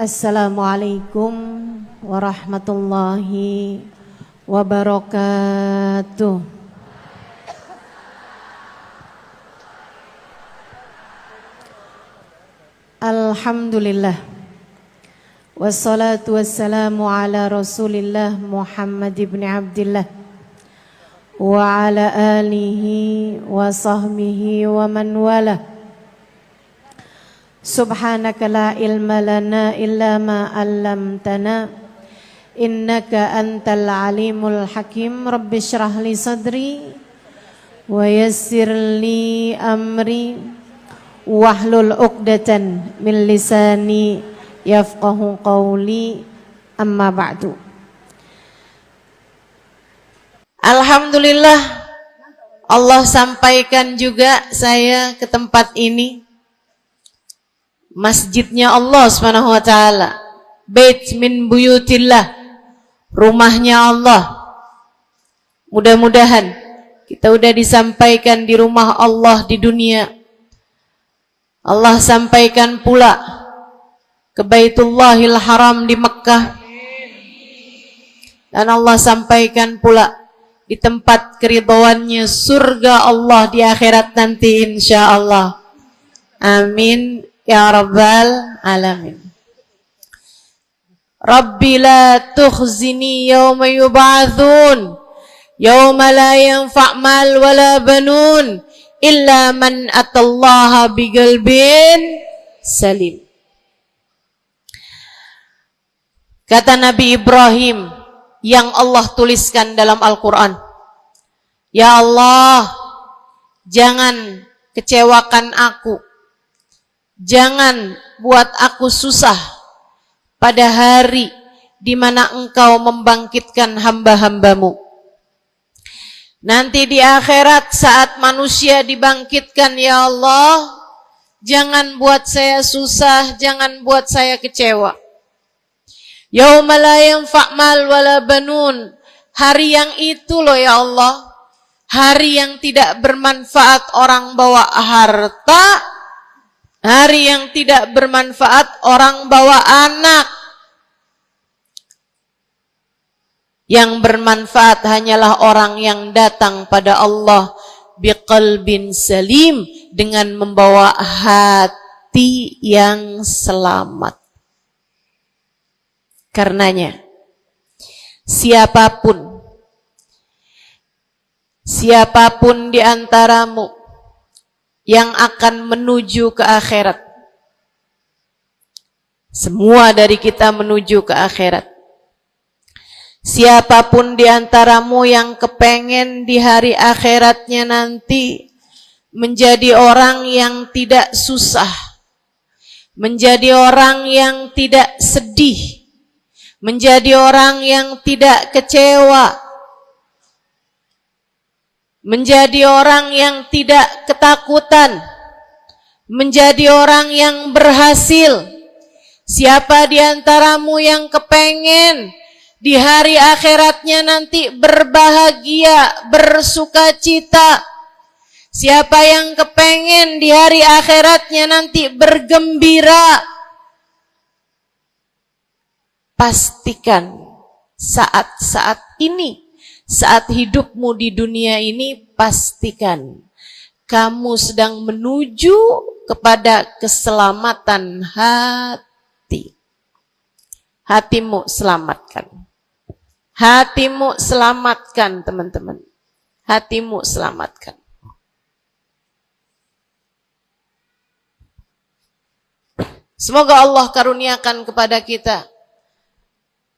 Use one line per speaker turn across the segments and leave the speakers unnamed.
Assalamualaikum warahmatullahi wabarakatuh. Alhamdulillah. Wassalatu wassalamu ala Rasulillah Muhammad ibn Abdillah wa ala alihi wa sahbihi wa man wala. Subhanaka la ilma lana illa ma 'allamtana innaka antal alimul hakim. Rabbi shrah li sadri wa yassir li amri wahlul 'uqdatan min lisani yafqahu qawli. Amma ba'du. Alhamdulillah, Allah sampaikan juga saya ke tempat ini. Masjidnya Allah Subhanahu wa taala, bait min buyutillah, rumahnya Allah. Mudah-mudahan kita udah disampaikan di rumah Allah di dunia. Allah sampaikan pula ke Baitullahil Haram di Mekkah. Dan Allah sampaikan pula di tempat keridhaannya surga Allah di akhirat nanti insyaallah. Amin ya rabbal alamin. Rabbi la tukhzini yawma yub'atsun yawma la yanfa' mal wala banun illa man atallaha biqalbin salim. Kata Nabi Ibrahim yang Allah tuliskan dalam Al-Quran, ya Allah, jangan kecewakan aku, jangan buat aku susah pada hari di mana engkau membangkitkan hamba-hambamu. Nanti di akhirat saat manusia dibangkitkan, ya Allah, jangan buat saya susah, jangan buat saya kecewa. Yauma la yanfa' mal wala banun. Hari yang itu loh ya Allah, hari yang tidak bermanfaat orang bawa harta, hari yang tidak bermanfaat orang bawa anak. Yang bermanfaat hanyalah orang yang datang pada Allah biqalbin salim, dengan membawa hati yang selamat. Karenanya siapapun di antaramu yang akan menuju ke akhirat, semua dari kita menuju ke akhirat. Siapapun di antaramu yang kepengen di hari akhiratnya nanti menjadi orang yang tidak susah, menjadi orang yang tidak sedih, menjadi orang yang tidak kecewa, menjadi orang yang tidak ketakutan, menjadi orang yang berhasil. Siapa di antaramu yang kepengen di hari akhiratnya nanti berbahagia, bersukacita? Siapa yang kepengen di hari akhiratnya nanti bergembira? Pastikan saat-saat ini, saat hidupmu di dunia ini, pastikan kamu sedang menuju kepada keselamatan hati. Hatimu selamatkan. Hatimu selamatkan, teman-teman. Hatimu selamatkan. Semoga Allah karuniakan kepada kita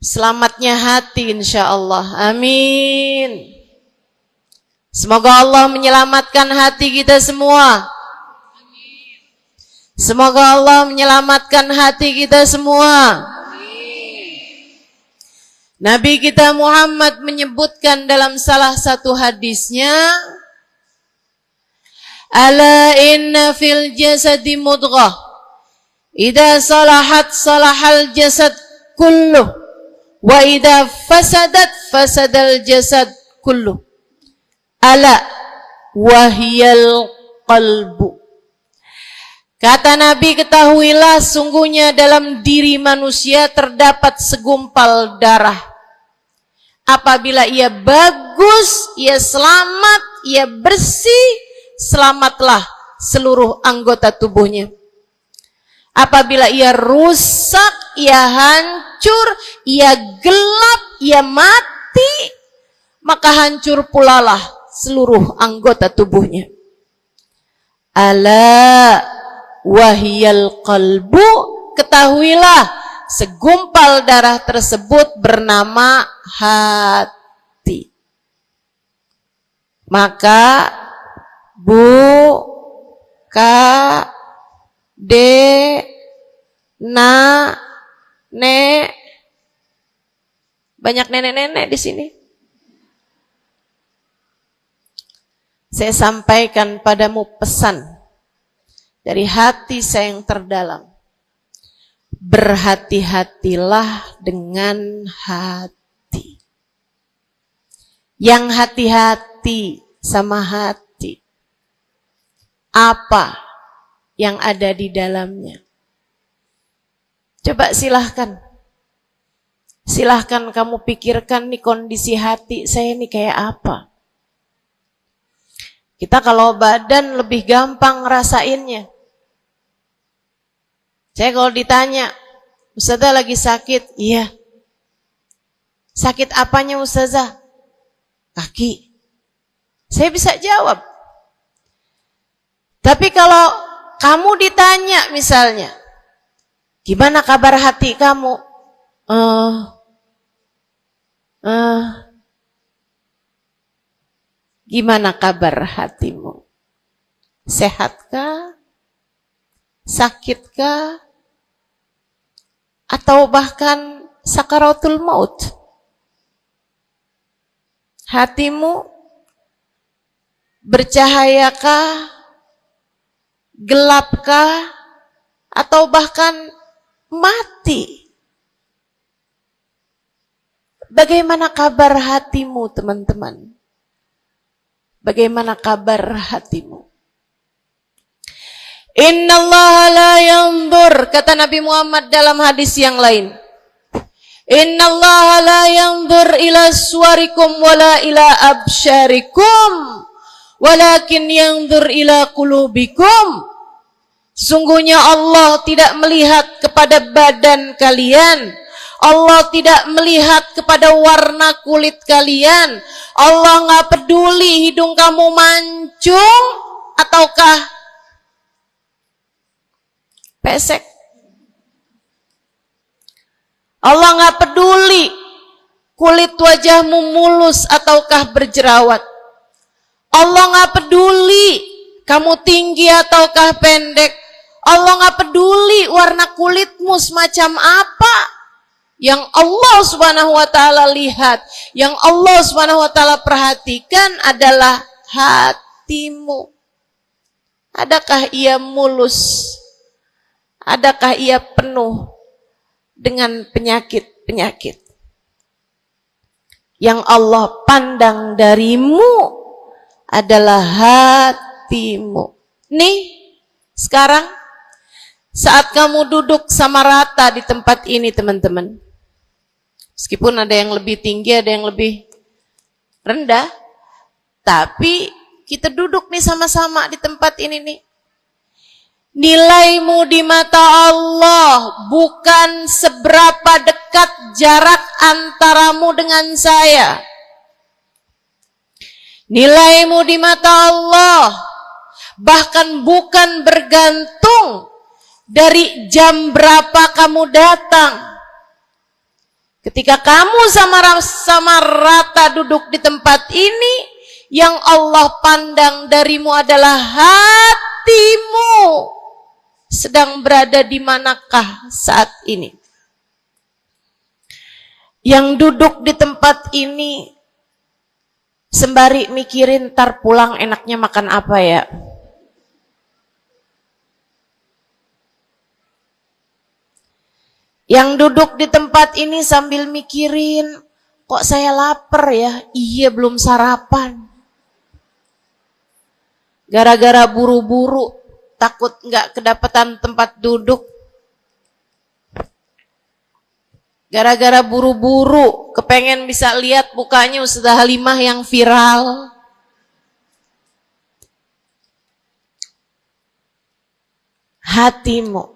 selamatnya hati insyaallah. Amin. Semoga Allah menyelamatkan hati kita semua. Semoga Allah menyelamatkan hati kita semua. Nabi kita Muhammad menyebutkan dalam salah satu hadisnya, ala inna fil jasadi mudghah, idza salahat salahal jasad kulluh, wa idza fasadat fasadal jasad kullu, ala wahiyal qalbu. Kata Nabi, ketahuilah sungguhnya dalam diri manusia terdapat segumpal darah. Apabila ia bagus, ia selamat, ia bersih, selamatlah seluruh anggota tubuhnya. Apabila ia rusak, ia hancur, ia gelap, ia mati, maka hancur pulalah seluruh anggota tubuhnya. Ala wahiyal qalbu, ketahuilah segumpal darah tersebut bernama hati. Maka bu, ka, de, na, ne, banyak nenek-nenek di sini. Saya sampaikan padamu pesan dari hati saya yang terdalam. Berhati-hatilah dengan hati. Yang hati-hati sama hati. Apa yang ada di dalamnya? Coba silahkan. Silahkan kamu pikirkan nih kondisi hati saya ini kayak apa. Kita kalau badan lebih gampang ngerasainnya. Saya kalau ditanya, Ustazah lagi sakit? Iya. Sakit apanya Ustazah? Kaki. Saya bisa jawab. Tapi kalau kamu ditanya misalnya, gimana kabar hati kamu? Gimana kabar hatimu? Sehatkah? Sakitkah? Atau bahkan sakaratul maut? Hatimu bercahayakah? Gelapkah? Atau bahkan mati? Bagaimana kabar hatimu, teman-teman? Bagaimana kabar hatimu? Innallaha la yanzur, kata Nabi Muhammad dalam hadis yang lain. Innallaha la yanzur ila suwarikum wala ila absyarikum, walakin yanzur ila qulubikum. Sungguhnya Allah tidak melihat kepada badan kalian. Allah tidak melihat kepada warna kulit kalian. Allah nggak peduli hidung kamu mancung ataukah pesek. Allah nggak peduli kulit wajahmu mulus ataukah berjerawat. Allah nggak peduli kamu tinggi ataukah pendek. Allah nggak peduli warna kulitmu semacam apa. Yang Allah Subhanahu wa taala lihat, yang Allah Subhanahu wa taala perhatikan adalah hatimu. Adakah ia mulus? Adakah ia penuh dengan penyakit-penyakit? Yang Allah pandang darimu adalah hatimu. Nih, sekarang saat kamu duduk sama rata di tempat ini, teman-teman. Meskipun ada yang lebih tinggi, ada yang lebih rendah, tapi kita duduk nih sama-sama di tempat ini nih. Nilaimu di mata Allah bukan seberapa dekat jarak antaramu dengan saya. Nilaimu di mata Allah bahkan bukan bergantung dari jam berapa kamu datang. Ketika kamu sama rata duduk di tempat ini, yang Allah pandang darimu adalah hatimu. Sedang berada di manakah saat ini? Yang duduk di tempat ini sembari mikirin ntar pulang enaknya makan apa ya? Yang duduk di tempat ini sambil mikirin, kok saya lapar ya? Iya, belum sarapan. Gara-gara buru-buru, takut nggak kedapatan tempat duduk. Gara-gara buru-buru, kepengen bisa lihat mukanya Ustazah Halimah yang viral. Hatimu.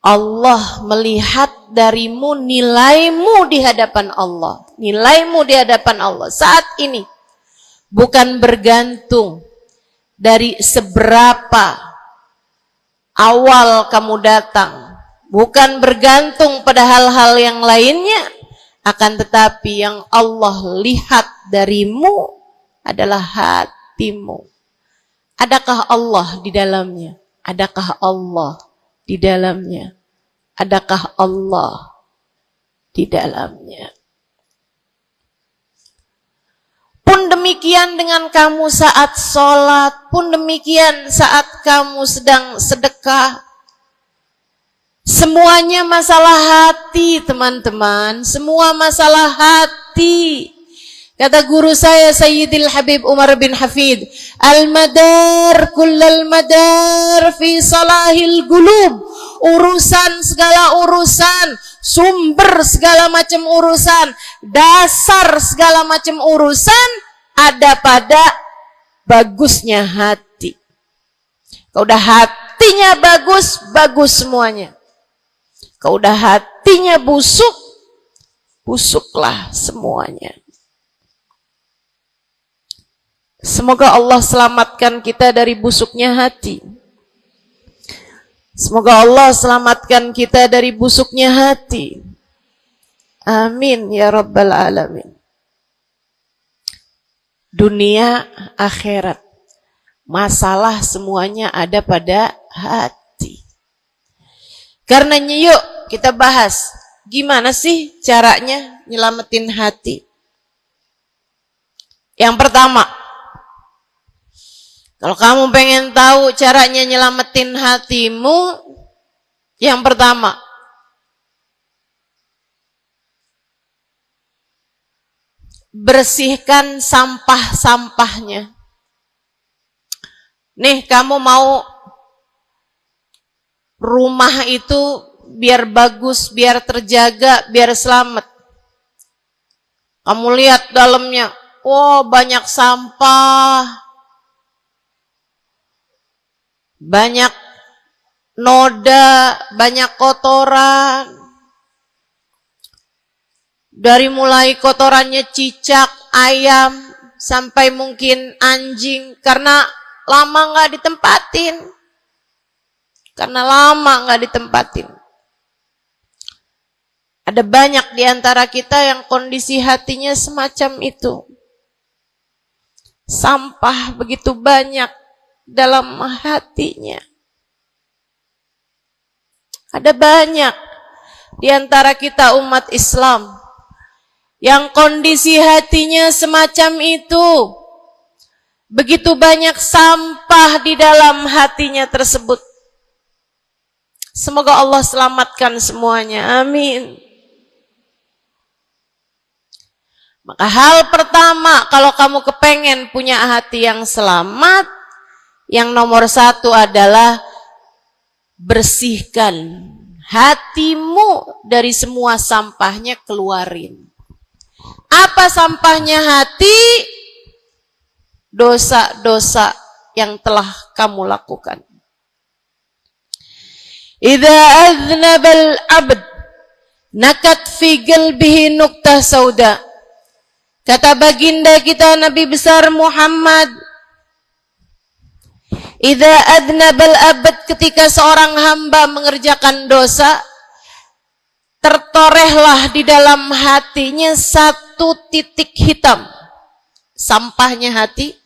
Allah melihat darimu nilaimu di hadapan Allah. Nilaimu di hadapan Allah saat ini. Bukan bergantung dari seberapa awal kamu datang. Bukan bergantung pada hal-hal yang lainnya, akan tetapi yang Allah lihat darimu adalah hatimu. Adakah Allah di dalamnya? Adakah Allah di dalamnya? Adakah Allah di dalamnya? Pun demikian dengan kamu saat sholat, pun demikian saat kamu sedang sedekah. Semuanya masalah hati, teman-teman. Semua masalah hati. Kata guru saya Sayyidil Habib Umar bin Hafid, al-madar kullal madar fi salahil gulub. Urusan segala urusan, sumber segala macam urusan, dasar segala macam urusan ada pada bagusnya hati. Kalau udah hatinya bagus, bagus semuanya. Kalau udah hatinya busuk, busuklah semuanya. Semoga Allah selamatkan kita dari busuknya hati. Semoga Allah selamatkan kita dari busuknya hati. Amin ya Rabbal Alamin. Dunia, akhirat. Masalah semuanya ada pada hati. Karenanya yuk kita bahas gimana sih caranya nyelamatin hati. Yang pertama, kalau kamu pengen tahu caranya nyelamatin hatimu, yang pertama, bersihkan sampah-sampahnya. Nih, kamu mau rumah itu biar bagus, biar terjaga, biar selamat. Kamu lihat dalamnya, oh banyak sampah, banyak noda, banyak kotoran. Dari mulai kotorannya cicak, ayam, sampai mungkin anjing, karena lama nggak ditempatin. Karena lama nggak ditempatin. Ada banyak di antara kita yang kondisi hatinya semacam itu. Sampah begitu banyak dalam hatinya. Ada banyak di antara kita umat Islam yang kondisi hatinya semacam itu. Begitu banyak sampah di dalam hatinya tersebut. Semoga Allah selamatkan semuanya. Amin. Maka hal pertama, kalau kamu kepengen punya hati yang selamat, yang nomor satu adalah bersihkan hatimu dari semua sampahnya, keluarin. Apa sampahnya hati? Dosa-dosa yang telah kamu lakukan. Idza aznabal abd nakat fi qalbihi nuqtah sauda. Kata baginda kita Nabi besar Muhammad, idza aznabal abd, ketika seorang hamba mengerjakan dosa, tertorehlah di dalam hatinya satu titik hitam. Sampahnya hati.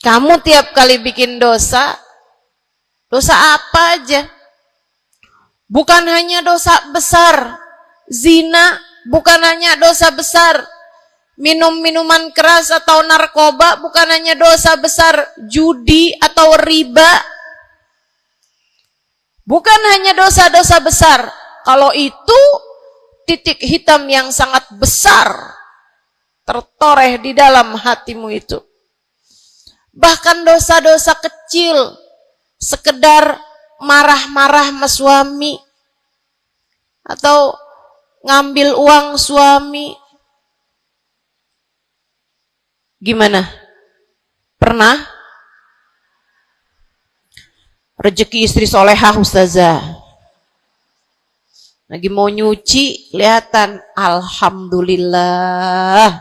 Kamu tiap kali bikin dosa, dosa apa aja? Bukan hanya dosa besar, zina, bukan hanya dosa besar, minum minuman keras atau narkoba, bukan hanya dosa besar, judi atau riba, bukan hanya dosa-dosa besar. Kalau itu titik hitam yang sangat besar tertoreh di dalam hatimu itu. Bahkan dosa-dosa kecil, sekedar marah-marah sama suami, atau ngambil uang suami. Gimana? Pernah? Rezeki istri solehah ustazah. Lagi mau nyuci, kelihatan, alhamdulillah.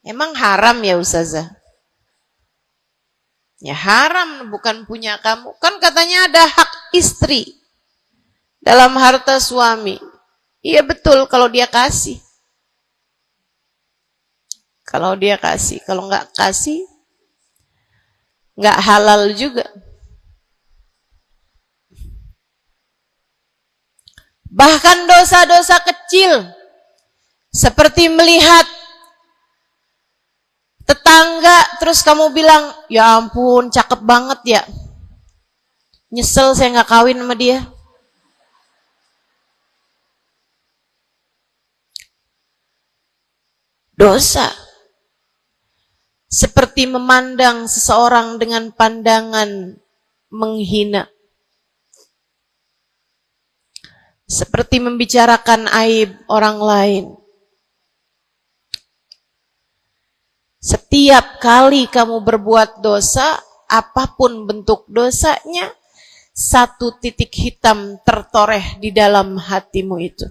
Emang haram ya ustazah? Ya haram, bukan punya kamu. Kan katanya ada hak istri dalam harta suami. Iya betul kalau dia kasih. Kalau dia kasih, kalau nggak kasih, nggak halal juga. Bahkan dosa-dosa kecil, seperti melihat tetangga, terus kamu bilang, ya ampun, cakep banget ya. Nyesel saya nggak kawin sama dia. Dosa. Seperti memandang seseorang dengan pandangan menghina. Seperti membicarakan aib orang lain. Setiap kali kamu berbuat dosa, apapun bentuk dosanya, satu titik hitam tertoreh di dalam hatimu itu.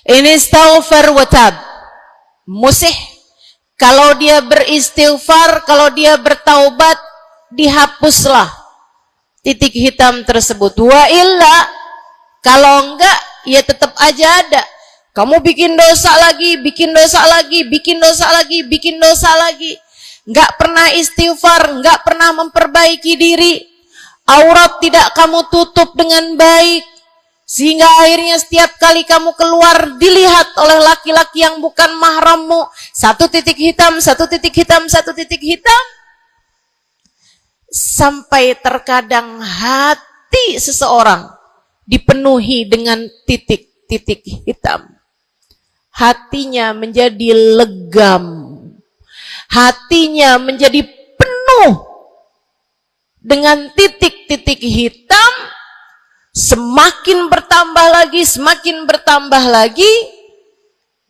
Ini istighfar wa tab. Musih. Kalau dia beristighfar, kalau dia bertaubat, dihapuslah titik hitam tersebut. Wa illa, kalau enggak, ya tetap aja ada. Kamu bikin dosa lagi, bikin dosa lagi, bikin dosa lagi, bikin dosa lagi. Enggak pernah istighfar, enggak pernah memperbaiki diri. Aurat tidak kamu tutup dengan baik. Sehingga akhirnya setiap kali kamu keluar dilihat oleh laki-laki yang bukan mahrammu. Satu titik hitam, satu titik hitam, satu titik hitam. Sampai terkadang hati seseorang dipenuhi dengan titik-titik hitam. Hatinya menjadi legam. Hatinya menjadi penuh dengan titik-titik hitam. Semakin bertambah lagi, semakin bertambah lagi,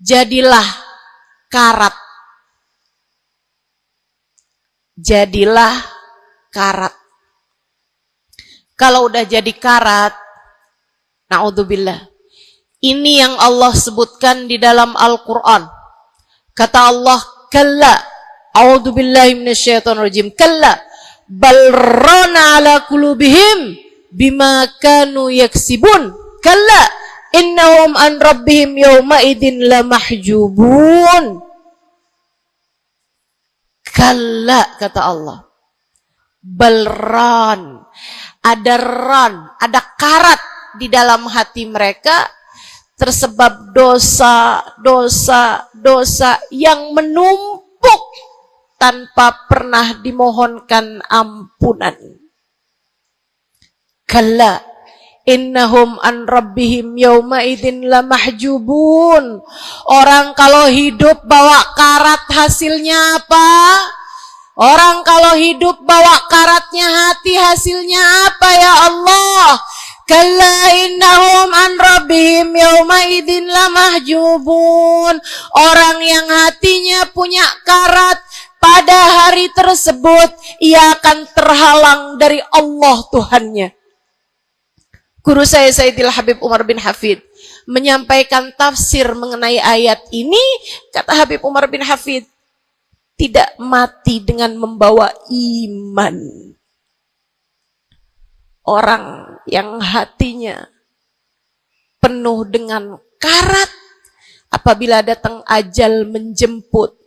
jadilah karat. Jadilah karat. Kalau udah jadi karat, na'udzubillah. Ini yang Allah sebutkan di dalam Al-Quran. Kata Allah, kalla, a'udzubillahi minasyaitonirrajim, kalla, balrana ala qulubihim bima kanu yaksibun, kalla, innahum an rabbihim yawma idin lamahjubun. Kalla, kata Allah. Balran, ada ran, ada karat di dalam hati mereka, tersebab dosa yang menumpuk tanpa pernah dimohonkan ampunan. Kalla innahum an rabbihim yawma idzin lamahjubun. Orang kalau hidup bawa karat hasilnya apa? Orang kalau hidup bawa karatnya hati hasilnya apa ya Allah? Kalla innahum an rabbihim yawma idzin lamahjubun. Orang yang hatinya punya karat, pada hari tersebut ia akan terhalang dari Allah Tuhannya. Guru saya Sayyidil Habib Umar bin Hafid menyampaikan tafsir mengenai ayat ini. Kata Habib Umar bin Hafid, tidak mati dengan membawa iman. Orang yang hatinya penuh dengan karat, apabila datang ajal menjemput,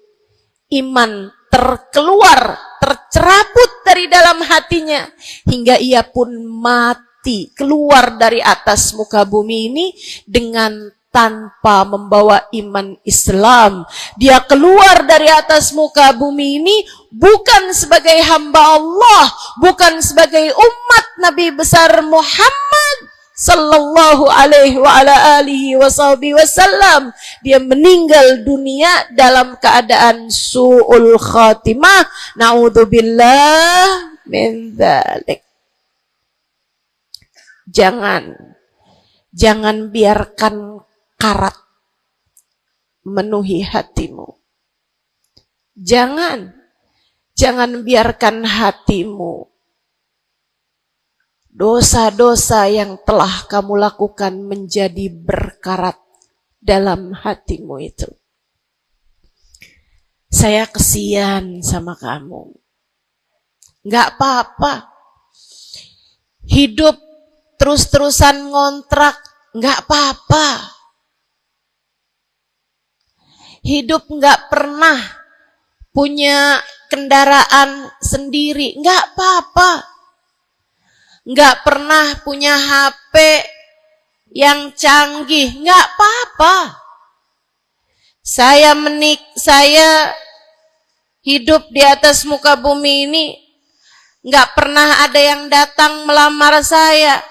iman terkeluar, tercerabut dari dalam hatinya, hingga ia pun mati, keluar dari atas muka bumi ini dengan tanpa membawa iman Islam. Dia keluar dari atas muka bumi ini bukan sebagai hamba Allah, bukan sebagai umat Nabi besar Muhammad sallallahu alaihi wa ala alihi wasallam. Dia meninggal dunia dalam keadaan su'ul khatimah. Na'udzubillah min dzalik. Jangan biarkan karat memenuhi hatimu. Jangan biarkan hatimu dosa-dosa yang telah kamu lakukan menjadi berkarat dalam hatimu itu. Saya kesian sama kamu. Nggak apa-apa. Hidup terus-terusan ngontrak, nggak apa-apa. Hidup nggak pernah punya kendaraan sendiri, nggak apa-apa. Nggak pernah punya HP yang canggih, nggak apa-apa. Saya hidup di atas muka bumi ini, nggak pernah ada yang datang melamar saya.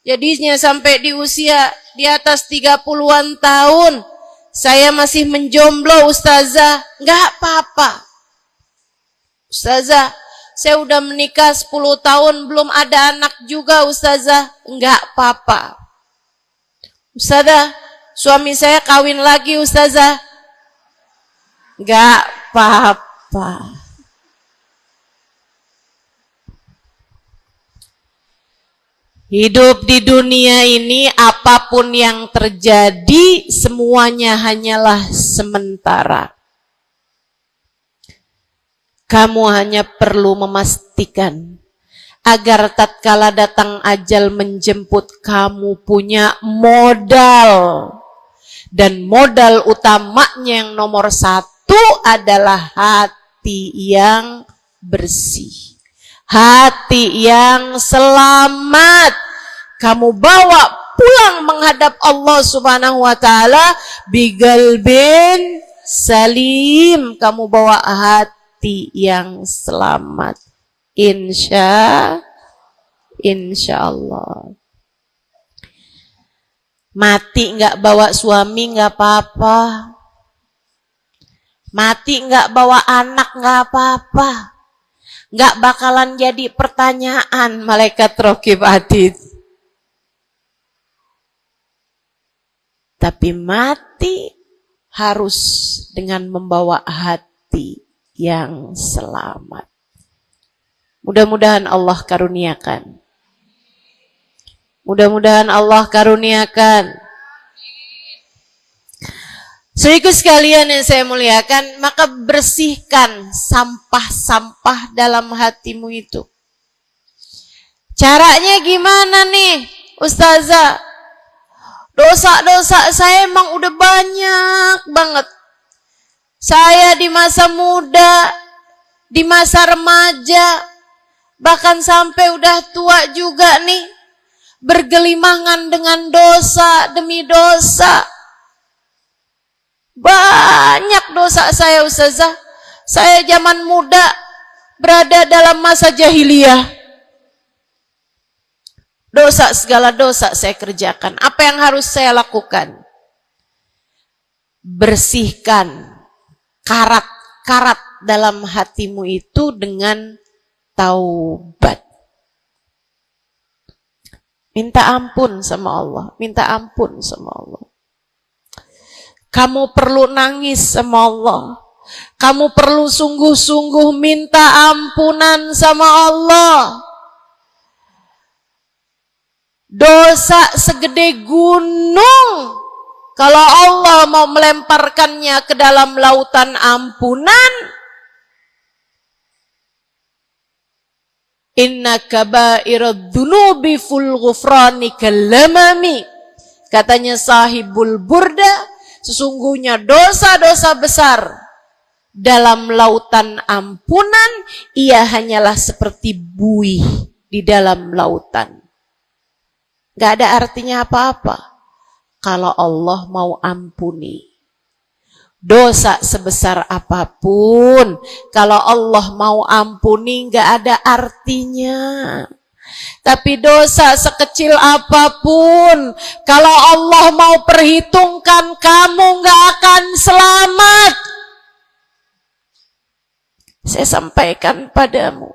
Jadinya sampai di usia di atas 30-an tahun, saya masih menjomblo, Ustazah. Nggak apa-apa. Ustazah, saya udah menikah 10 tahun, belum ada anak juga, Ustazah. Enggak apa-apa. Ustazah, suami saya kawin lagi, Ustazah. Enggak apa-apa. Hidup di dunia ini, apapun yang terjadi, semuanya hanyalah sementara. Kamu hanya perlu memastikan agar tatkala datang ajal menjemput, kamu punya modal. Dan modal utamanya yang nomor 1 adalah hati yang bersih. Hati yang selamat. Kamu bawa pulang menghadap Allah Subhanahu wa ta'ala bigalbin salim. Kamu bawa hati yang selamat, insya Allah. Mati nggak bawa suami nggak apa-apa, mati nggak bawa anak nggak apa-apa, nggak bakalan jadi pertanyaan malaikat raqib atid. Tapi mati harus dengan membawa hati yang selamat. Mudah-mudahan Allah karuniakan. Mudah-mudahan Allah karuniakan. Saudaraku sekalian yang saya muliakan, maka bersihkan sampah-sampah dalam hatimu itu. Caranya gimana nih, Ustazah? Dosa-dosa saya emang udah banyak banget. Saya di masa muda, di masa remaja, bahkan sampai udah tua juga nih, bergelimangan dengan dosa demi dosa. Banyak dosa saya, Ustazah. Saya zaman muda berada dalam masa jahiliyah. Dosa, segala dosa saya kerjakan. Apa yang harus saya lakukan? Bersihkan karat-karat dalam hatimu itu dengan taubat. Minta ampun sama Allah, minta ampun sama Allah. Kamu perlu nangis sama Allah. Kamu perlu sungguh-sungguh minta ampunan sama Allah. Dosa segede gunung, kalau Allah mau melemparkannya ke dalam lautan ampunan, inna kaba'irad dunubi ful ghufrani kalamami. Katanya sahibul burda, sesungguhnya dosa-dosa besar dalam lautan ampunan, ia hanyalah seperti buih di dalam lautan. Gak ada artinya apa-apa kalau Allah mau ampuni. Dosa sebesar apapun, kalau Allah mau ampuni gak ada artinya. Tapi dosa sekecil apapun, kalau Allah mau perhitungkan, kamu gak akan selamat. Saya sampaikan padamu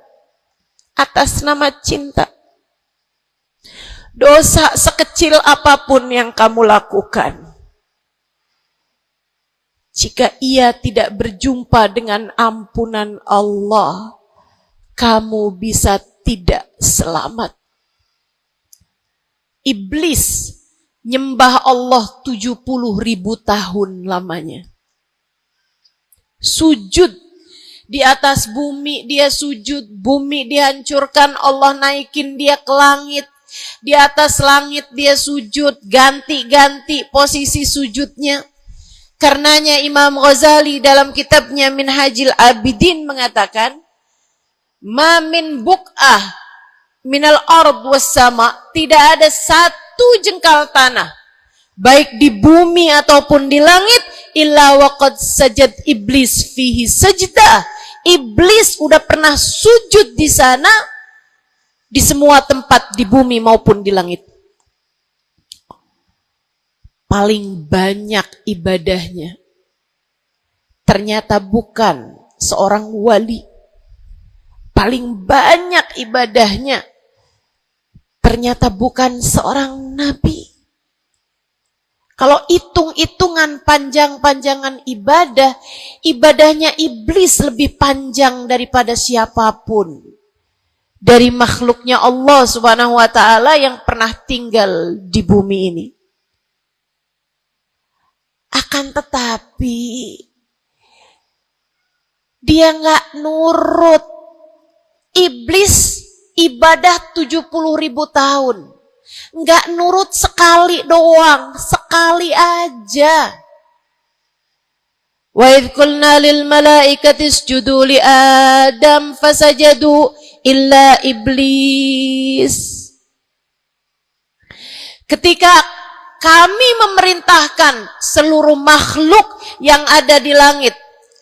atas nama cinta. Dosa sekecil apapun yang kamu lakukan, jika ia tidak berjumpa dengan ampunan Allah, kamu bisa tidak selamat. Iblis nyembah Allah 70.000 tahun lamanya. Sujud di atas bumi, dia sujud, bumi dihancurkan, Allah naikin dia ke langit. Di atas langit dia sujud, ganti-ganti posisi sujudnya. Karenanya Imam Ghazali dalam kitabnya Minhajul Abidin mengatakan, ma min buk'ah minal ard was sama, tidak ada satu jengkal tanah, baik di bumi ataupun di langit, illa waqad sajad iblis fihi sajdah. Iblis udah pernah sujud di sana, di semua tempat di bumi maupun di langit. Paling banyak ibadahnya ternyata bukan seorang wali. Paling banyak ibadahnya ternyata bukan seorang nabi. Kalau hitung-hitungan panjang-panjangan ibadah, ibadahnya iblis lebih panjang daripada siapapun dari makhluknya Allah Subhanahu wa ta'ala yang pernah tinggal di bumi ini. Akan tetapi dia nggak nurut. Iblis ibadah 70.000 tahun, nggak nurut sekali doang, sekali aja. Wa idh qulna lil malaikati isjudu li Adam fasajadu illa iblis. Ketika kami memerintahkan seluruh makhluk yang ada di langit,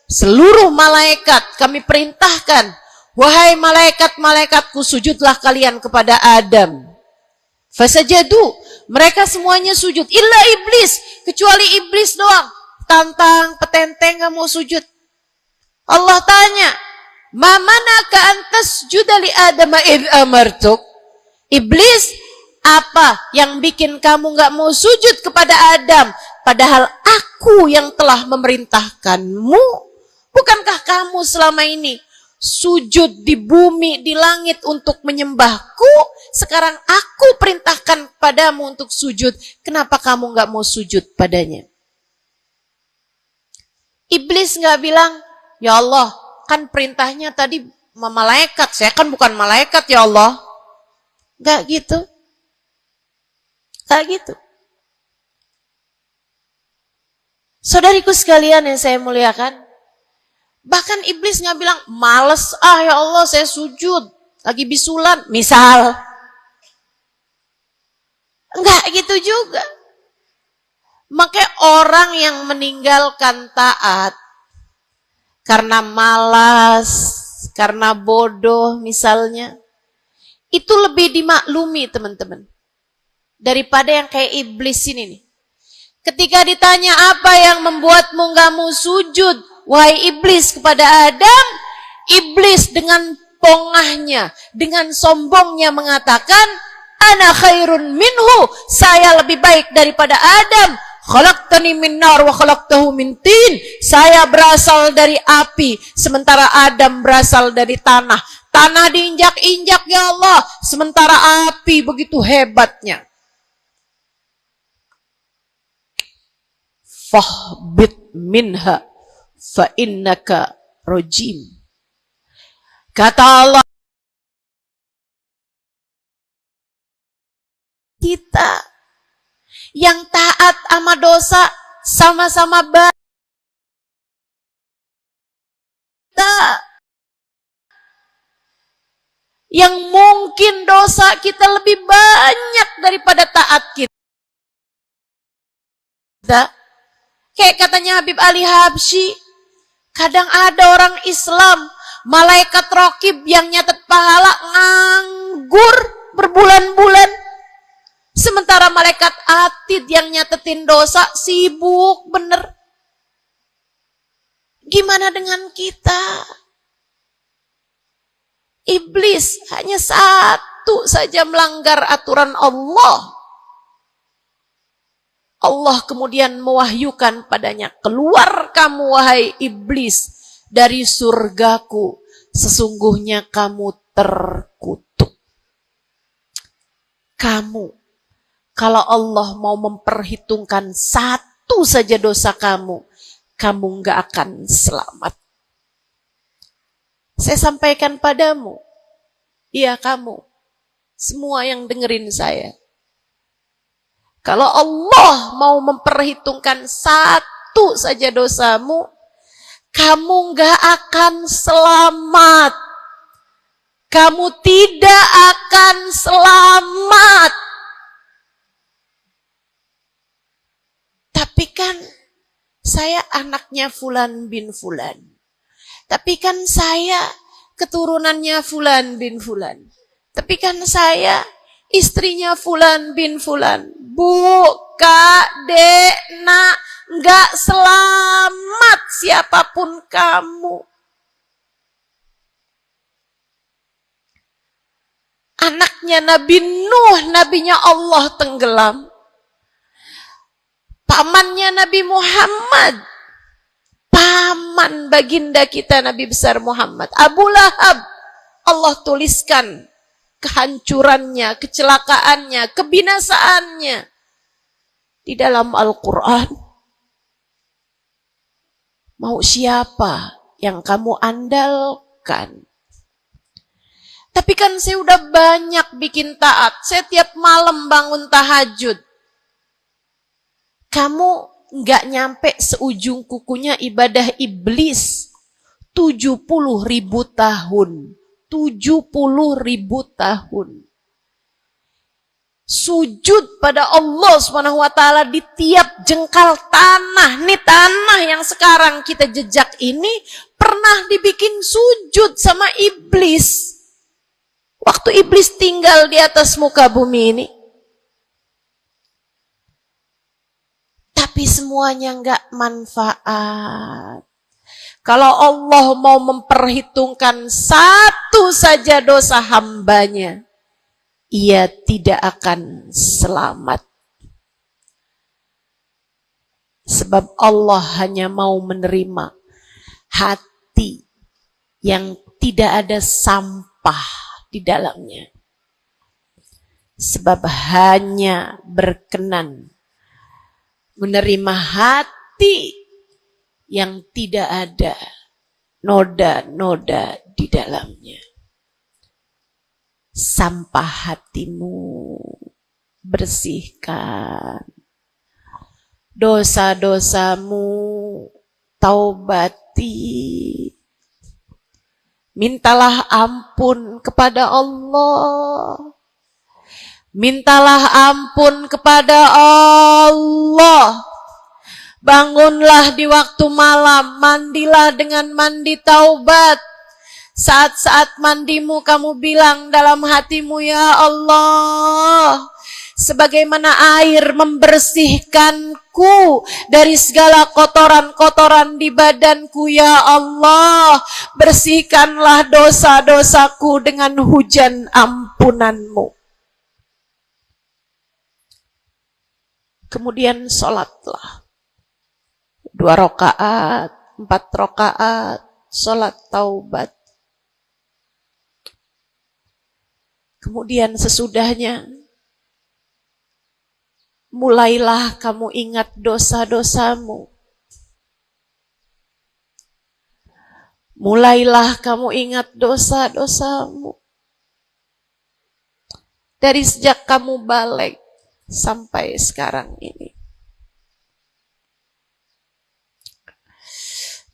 seluruh malaikat kami perintahkan, wahai malaikat-malaikatku, sujudlah kalian kepada Adam. Fasajadu, mereka semuanya sujud, illa iblis, kecuali iblis doang. Tantang, petenteng gak mau sujud. Allah tanya, ma manaka antas judali Adam id amartuk? Iblis, apa yang bikin kamu gak mau sujud kepada Adam, padahal aku yang telah memerintahkanmu? Bukankah kamu selama ini sujud di bumi, di langit untuk menyembahku? Sekarang aku perintahkan padamu untuk sujud. Kenapa kamu gak mau sujud padanya? Iblis gak bilang, ya Allah, kan perintahnya tadi malaikat, saya kan bukan malaikat ya Allah. Gak gitu. Gak gitu. Saudariku sekalian yang saya muliakan, bahkan iblis gak bilang, males ya Allah saya sujud, lagi bisulan, misal. Enggak gitu juga. Makanya orang yang meninggalkan taat karena malas, karena bodoh misalnya, itu lebih dimaklumi teman-teman daripada yang kayak iblis ini nih. Ketika ditanya apa yang membuatmu gak mau sujud, wahai iblis, kepada Adam, iblis dengan pongahnya, dengan sombongnya mengatakan, ana khairun minhu, saya lebih baik daripada Adam. Khalaqtani min nar wa khalaqtahu min tin. Saya berasal dari api, sementara Adam berasal dari tanah. Tanah diinjak-injak ya Allah, sementara api begitu hebatnya. Fahbit minha fa innaka rajim. Kata Allah, kita yang taat sama dosa sama-sama baik. Yang mungkin dosa kita lebih banyak daripada taat kita. Kayak katanya Habib Ali Habsyi, kadang ada orang Islam, malaikat raqib yang nyatet pahala nganggur, berbulan-bulan. Sementara malaikat atid yang nyatetin dosa sibuk bener. Gimana dengan kita? Iblis hanya satu saja melanggar aturan Allah. Allah kemudian mewahyukan padanya, keluar kamu wahai iblis dari surgaku, sesungguhnya kamu terkutuk. Kamu, kalau Allah mau memperhitungkan satu saja dosa kamu, kamu nggak akan selamat. Saya sampaikan padamu, iya kamu, semua yang dengerin saya. Kalau Allah mau memperhitungkan satu saja dosamu, kamu nggak akan selamat. Kamu tidak akan selamat. Tapi kan saya anaknya Fulan bin Fulan. Tapi kan saya keturunannya Fulan bin Fulan. Tapi kan saya istrinya Fulan bin Fulan. Bu, Kak, Dek, Nak, nggak selamat siapapun kamu. Anaknya Nabi Nuh, nabinya Allah tenggelam. Pamannya Nabi Muhammad, paman baginda kita Nabi besar Muhammad, Abu Lahab, Allah tuliskan kehancurannya, kecelakaannya, kebinasaannya di dalam Al-Quran. Mau siapa yang kamu andalkan? Tapi kan saya udah banyak bikin taat, saya tiap malam bangun tahajud. Kamu nggak nyampe seujung kukunya ibadah iblis 70.000 tahun. 70.000 tahun. Sujud pada Allah Subhanahu wa taala di tiap jengkal tanah. Nih tanah yang sekarang kita jejak ini pernah dibikin sujud sama iblis. Waktu iblis tinggal di atas muka bumi ini. Tapi semuanya nggak manfaat. Kalau Allah mau memperhitungkan satu saja dosa hambanya, ia tidak akan selamat. Sebab Allah hanya mau menerima hati yang tidak ada sampah di dalamnya. Sebab hanya berkenan menerima hati yang tidak ada noda-noda di dalamnya. Sampah hatimu bersihkan. Dosa-dosamu taubati. Mintalah ampun kepada Allah. Mintalah ampun kepada Allah. Bangunlah di waktu malam, mandilah dengan mandi taubat. Saat-saat mandimu kamu bilang dalam hatimu, ya Allah, sebagaimana air membersihkanku dari segala kotoran-kotoran di badanku, ya Allah, bersihkanlah dosa-dosaku dengan hujan ampunanmu. Kemudian sholatlah. 2 rakaat, 4 rakaat, sholat taubat. Kemudian sesudahnya, mulailah kamu ingat dosa-dosamu. Mulailah kamu ingat dosa-dosamu. Dari sejak kamu balik sampai sekarang ini.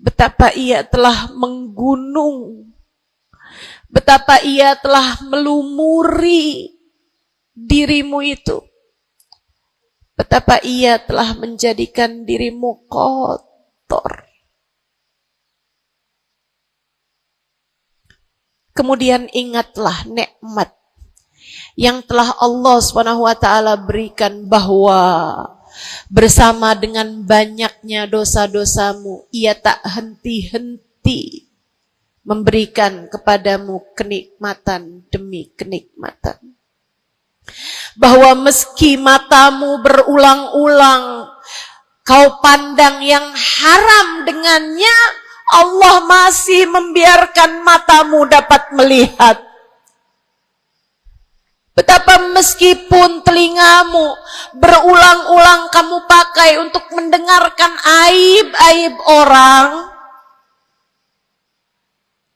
Betapa ia telah menggunung, betapa ia telah melumuri dirimu itu, betapa ia telah menjadikan dirimu kotor. Kemudian ingatlah nikmat yang telah Allah SWT berikan, bahwa bersama dengan banyaknya dosa-dosamu, Ia tak henti-henti memberikan kepadamu kenikmatan demi kenikmatan. Bahwa meski matamu berulang-ulang kau pandang yang haram dengannya, Allah masih membiarkan matamu dapat melihat. Betapa meskipun telingamu berulang-ulang kamu pakai untuk mendengarkan aib-aib orang,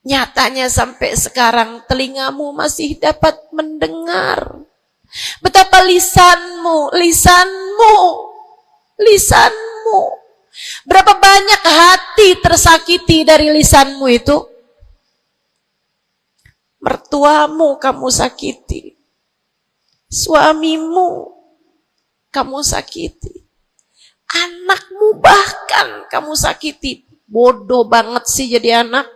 nyatanya sampai sekarang telingamu masih dapat mendengar. Betapa lisanmu, berapa banyak hati tersakiti dari lisanmu itu. Mertuamu kamu sakiti, suamimu kamu sakiti, anakmu bahkan kamu sakiti. Bodoh banget sih jadi anak.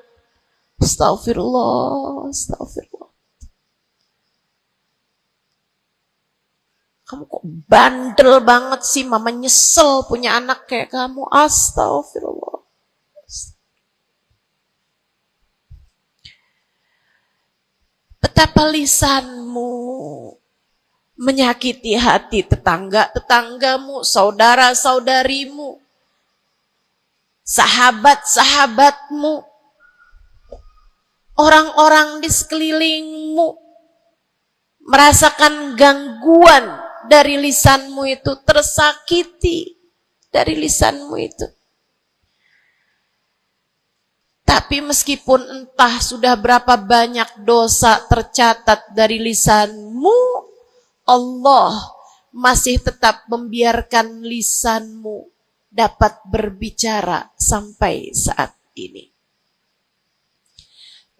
Astagfirullah. Kamu kok bandel banget sih, mama nyesel punya anak kayak kamu. Astagfirullah. Betapa lisanmu menyakiti hati tetanggamu, saudara-saudarimu, sahabat-sahabatmu, orang-orang di sekelilingmu merasakan gangguan dari lisanmu itu, tersakiti dari lisanmu itu. Tapi meskipun entah sudah berapa banyak dosa tercatat dari lisanmu, Allah masih tetap membiarkan lisanmu dapat berbicara sampai saat ini.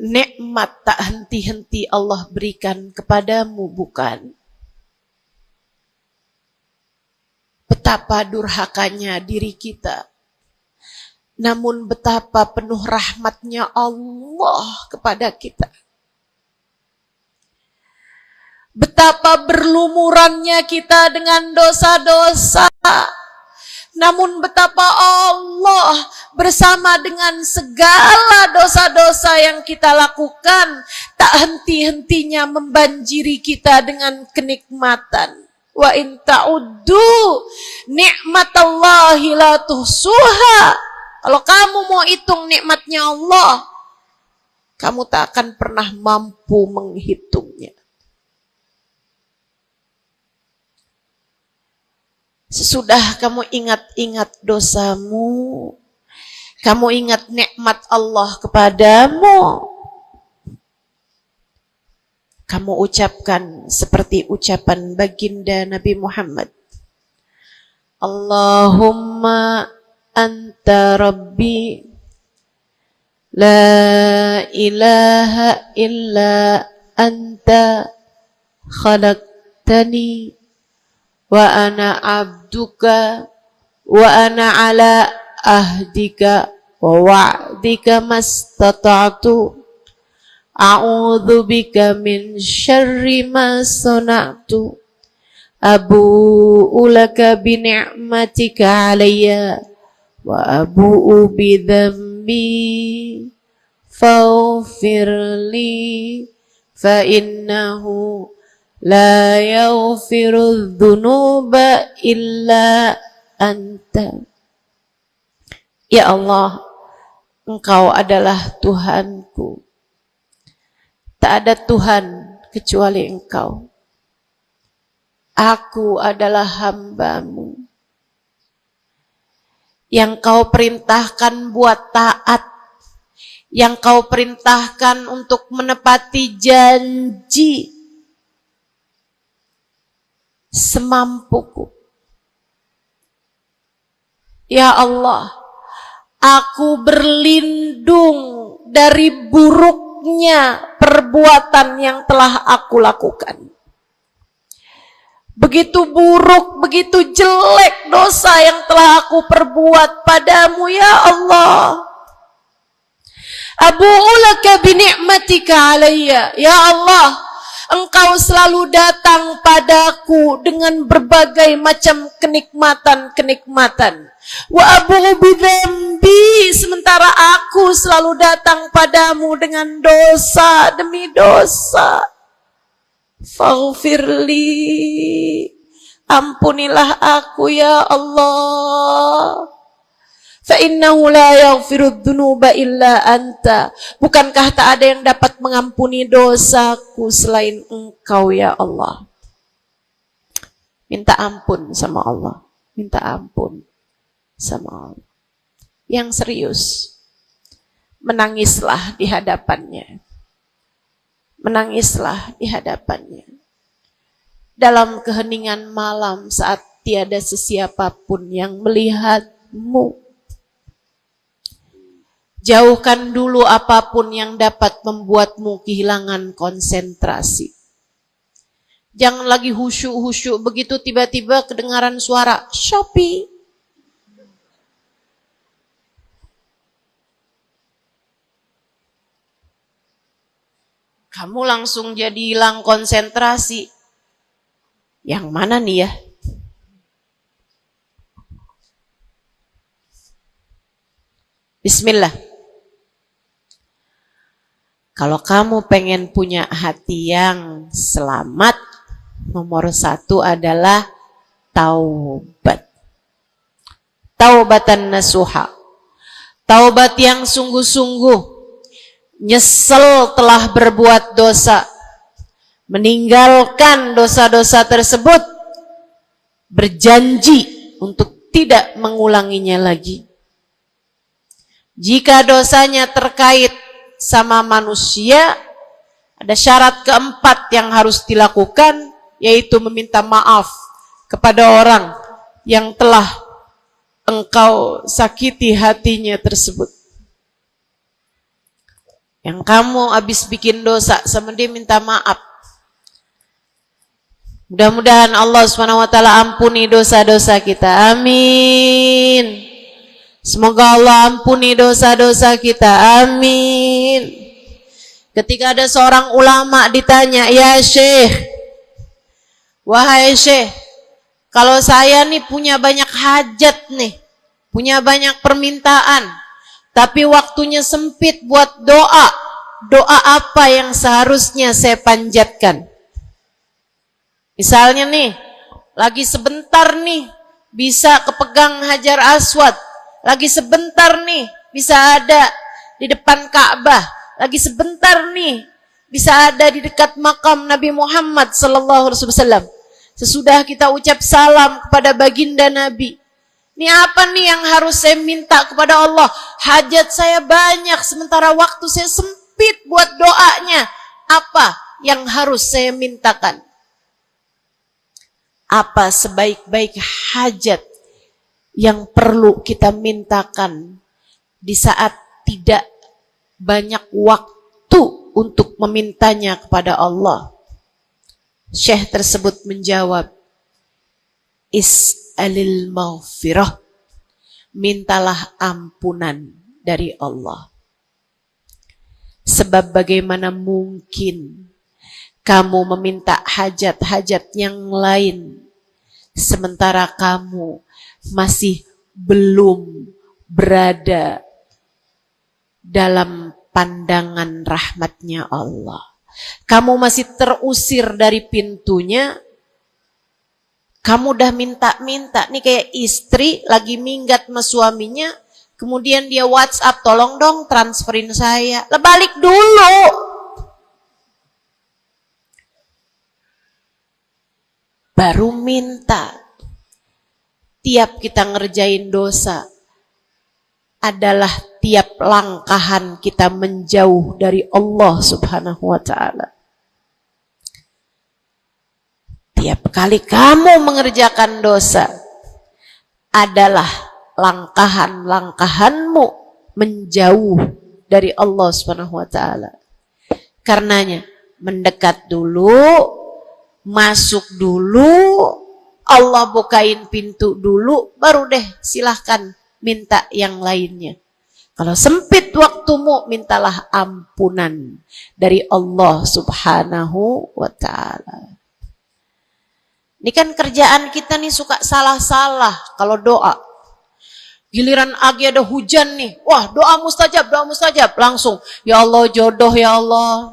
Nikmat tak henti-henti Allah berikan kepadamu, bukan? Betapa durhakanya diri kita. Namun betapa penuh rahmatnya Allah kepada kita. Betapa berlumurannya kita dengan dosa-dosa. Namun betapa Allah bersama dengan segala dosa-dosa yang kita lakukan, tak henti-hentinya membanjiri kita dengan kenikmatan. Wa in ta'uddu ni'matallahi la tuhsuha. Kalau kamu mau hitung nikmatnya Allah, kamu tak akan pernah mampu menghitungnya. Sesudah kamu ingat-ingat dosamu, kamu ingat nikmat Allah kepadamu, kamu ucapkan seperti ucapan baginda Nabi Muhammad. Allahumma anta rabbi, la ilaha illa anta khalaqtani wa ana abduka wa ana ala ahdika wa wa'dika mastata'tu a'udzu bika min syarri ma sana'tu abu'u laka bi ni'matika 'alayya wa abu'u bi dhanbi faghfir li fa innahu la yaghfiru dzunuba illa anta. Ya Allah, Engkau adalah Tuhanku. Tak ada Tuhan kecuali Engkau. Aku adalah hamba-Mu yang Kau perintahkan buat taat, yang Kau perintahkan untuk menepati janji semampuku. Ya Allah, aku berlindung dari buruknya perbuatan yang telah aku lakukan. Begitu buruk, begitu jelek dosa yang telah aku perbuat padamu, ya Allah. Abu'u laka bi ni'matika 'alayya. Ya Allah, Engkau selalu datang padaku dengan berbagai macam kenikmatan-kenikmatan. Wa abu'u bidzambi, sementara aku selalu datang padamu dengan dosa demi dosa. Faghfirli, ampunilah aku ya Allah. Fa innahu la yaghfirudz dzunuba illa anta. Bukankah tak ada yang dapat mengampuni dosaku selain Engkau ya Allah. Minta ampun sama Allah. Minta ampun sama Allah. Yang serius, menangislah di hadapannya. Menangislah di hadapannya. Dalam keheningan malam saat tiada sesiapapun yang melihatmu. Jauhkan dulu apapun yang dapat membuatmu kehilangan konsentrasi. Jangan lagi khusyuk-khusyuk begitu tiba-tiba kedengaran suara Shopee. Kamu langsung jadi hilang konsentrasi. Yang mana nih ya? Bismillah. Kalau kamu pengen punya hati yang selamat, nomor 1 adalah taubat. Taubatan nasuha. Taubat yang sungguh-sungguh. Nyesel telah berbuat dosa. Meninggalkan dosa-dosa tersebut. Berjanji untuk tidak mengulanginya lagi. Jika dosanya terkait sama manusia, ada syarat keempat yang harus dilakukan, yaitu meminta maaf kepada orang yang telah engkau sakiti hatinya tersebut. Yang kamu habis bikin dosa sama dia, minta maaf. Mudah-mudahan Allah SWT ampuni dosa-dosa kita. Amin. Semoga Allah ampuni dosa-dosa kita. Amin. Ketika ada seorang ulama ditanya, ya Syekh, wahai Syekh, kalau saya nih punya banyak hajat nih, punya banyak permintaan, tapi waktunya sempit buat doa, doa apa yang seharusnya saya panjatkan? Misalnya nih, lagi sebentar nih bisa kepegang Hajar Aswad, lagi sebentar nih bisa ada di depan Ka'bah, lagi sebentar nih bisa ada di dekat makam Nabi Muhammad sallallahu alaihi wasallam. Sesudah kita ucap salam kepada baginda Nabi, ini apa nih yang harus saya minta kepada Allah? Hajat saya banyak, sementara waktu saya sempit buat doanya. Apa yang harus saya mintakan? Apa sebaik-baik hajat yang perlu kita mintakan di saat tidak banyak waktu untuk memintanya kepada Allah? Syekh tersebut menjawab, is'alil maghfirah, mintalah ampunan dari Allah. Sebab bagaimana mungkin kamu meminta hajat-hajat yang lain sementara kamu masih belum berada dalam pandangan rahmatnya Allah. Kamu masih terusir dari pintunya. Kamu udah minta-minta. Nih kayak istri lagi minggat sama suaminya, kemudian dia WhatsApp, tolong dong transferin saya. Lah balik dulu. Baru minta. Tiap kita ngerjain dosa adalah tiap langkahan kita menjauh dari Allah Subhanahu wa ta'ala. Tiap kali kamu mengerjakan dosa adalah langkahan-langkahanmu menjauh dari Allah Subhanahu wa ta'ala. Karenanya mendekat dulu, masuk dulu, Allah bukain pintu dulu, baru deh silahkan minta yang lainnya. Kalau sempit waktumu, mintalah ampunan dari Allah Subhanahu wa ta'ala. Ini kan kerjaan kita nih suka salah-salah kalau doa. Giliran lagi ada hujan nih, wah doa mustajab, langsung. Ya Allah jodoh ya Allah.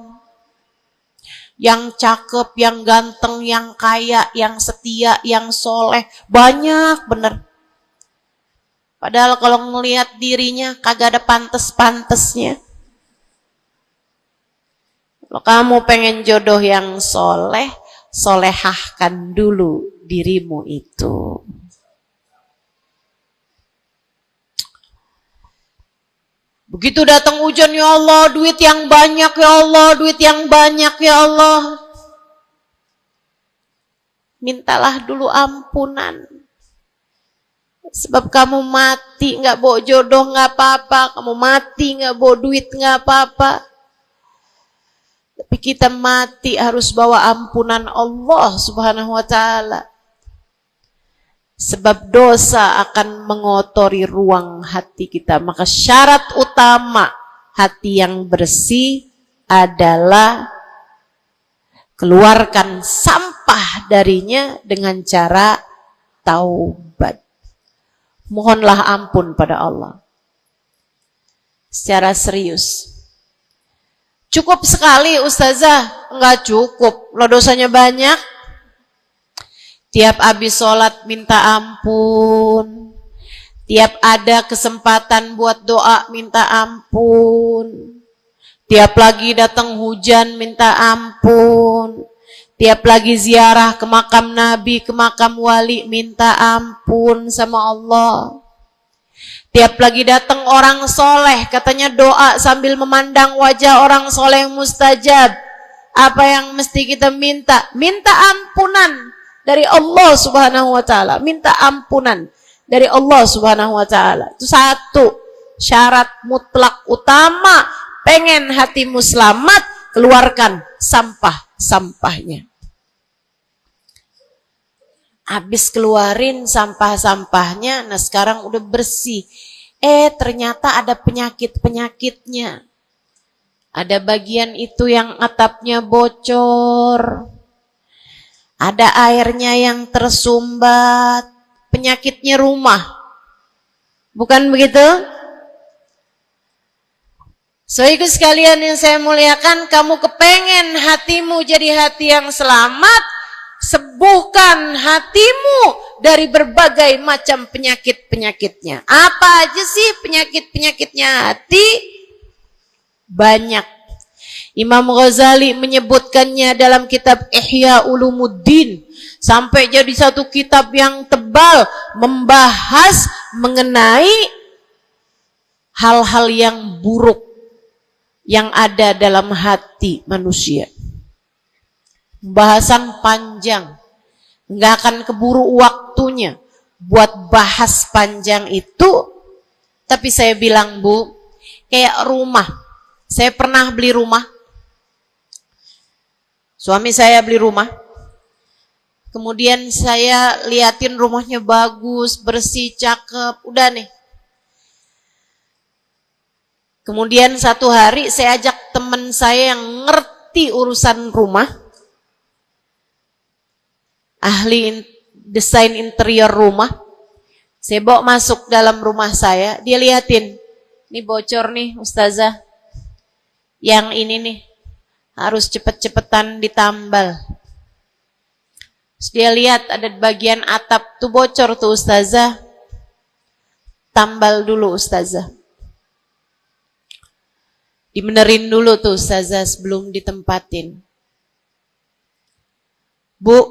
Yang cakep, yang ganteng, yang kaya, yang setia, yang soleh. Banyak bener. Padahal kalau ngelihat dirinya kagak ada pantes-pantesnya. Kalau kamu pengen jodoh yang soleh, solehahkan dulu dirimu itu. Begitu datang hujan, ya Allah, duit yang banyak ya Allah, duit yang banyak ya Allah. Mintalah dulu ampunan. Sebab kamu mati gak bawa jodoh gak apa-apa, kamu mati gak bawa duit gak apa-apa. Tapi kita mati harus bawa ampunan Allah Subhanahu wa ta'ala. Sebab dosa akan mengotori ruang hati kita. Maka syarat utama hati yang bersih adalah keluarkan sampah darinya dengan cara taubat. Mohonlah ampun pada Allah. Secara serius. Cukup sekali Ustazah? Enggak cukup. Lo dosanya banyak. Tiap habis sholat minta ampun. Tiap ada kesempatan buat doa minta ampun. Tiap lagi datang hujan minta ampun. Tiap lagi ziarah ke makam Nabi, ke makam wali, minta ampun sama Allah. Tiap lagi datang orang soleh, katanya doa sambil memandang wajah orang soleh yang mustajab. Apa yang mesti kita minta? Minta ampunan dari Allah Subhanahu wa ta'ala. Minta ampunan dari Allah Subhanahu wa ta'ala. Itu satu syarat mutlak utama. Pengen hatimu selamat, keluarkan sampah-sampahnya. Habis keluarin sampah-sampahnya, nah sekarang udah bersih. Ternyata ada penyakit-penyakitnya. Ada bagian itu yang atapnya bocor. Ada airnya yang tersumbat. Penyakitnya rumah. Bukan begitu? Saudaraku sekalian yang saya muliakan, kamu kepengen hatimu jadi hati yang selamat, sembuhkan hatimu dari berbagai macam penyakit-penyakitnya. Apa aja sih penyakit-penyakitnya hati? Banyak. Imam Ghazali menyebutkannya dalam kitab Ihya Ulumuddin. Sampai jadi satu kitab yang tebal membahas mengenai hal-hal yang buruk yang ada dalam hati manusia. Pembahasan panjang, nggak akan keburu waktunya buat bahas panjang itu. Tapi saya bilang, Bu, kayak rumah. Saya pernah beli rumah. Suami saya beli rumah. Kemudian saya liatin rumahnya bagus, bersih, cakep, udah nih. Kemudian satu hari saya ajak teman saya yang ngerti urusan rumah, ahli desain interior rumah. Saya bawa masuk dalam rumah saya, dia liatin, ini bocor nih Ustazah, yang ini nih harus cepet-cepetan ditambal. Terus dia lihat ada bagian atap tuh bocor tuh Ustazah, tambal dulu Ustazah. Dibenerin dulu tuh Ustazah sebelum ditempatin. Bu,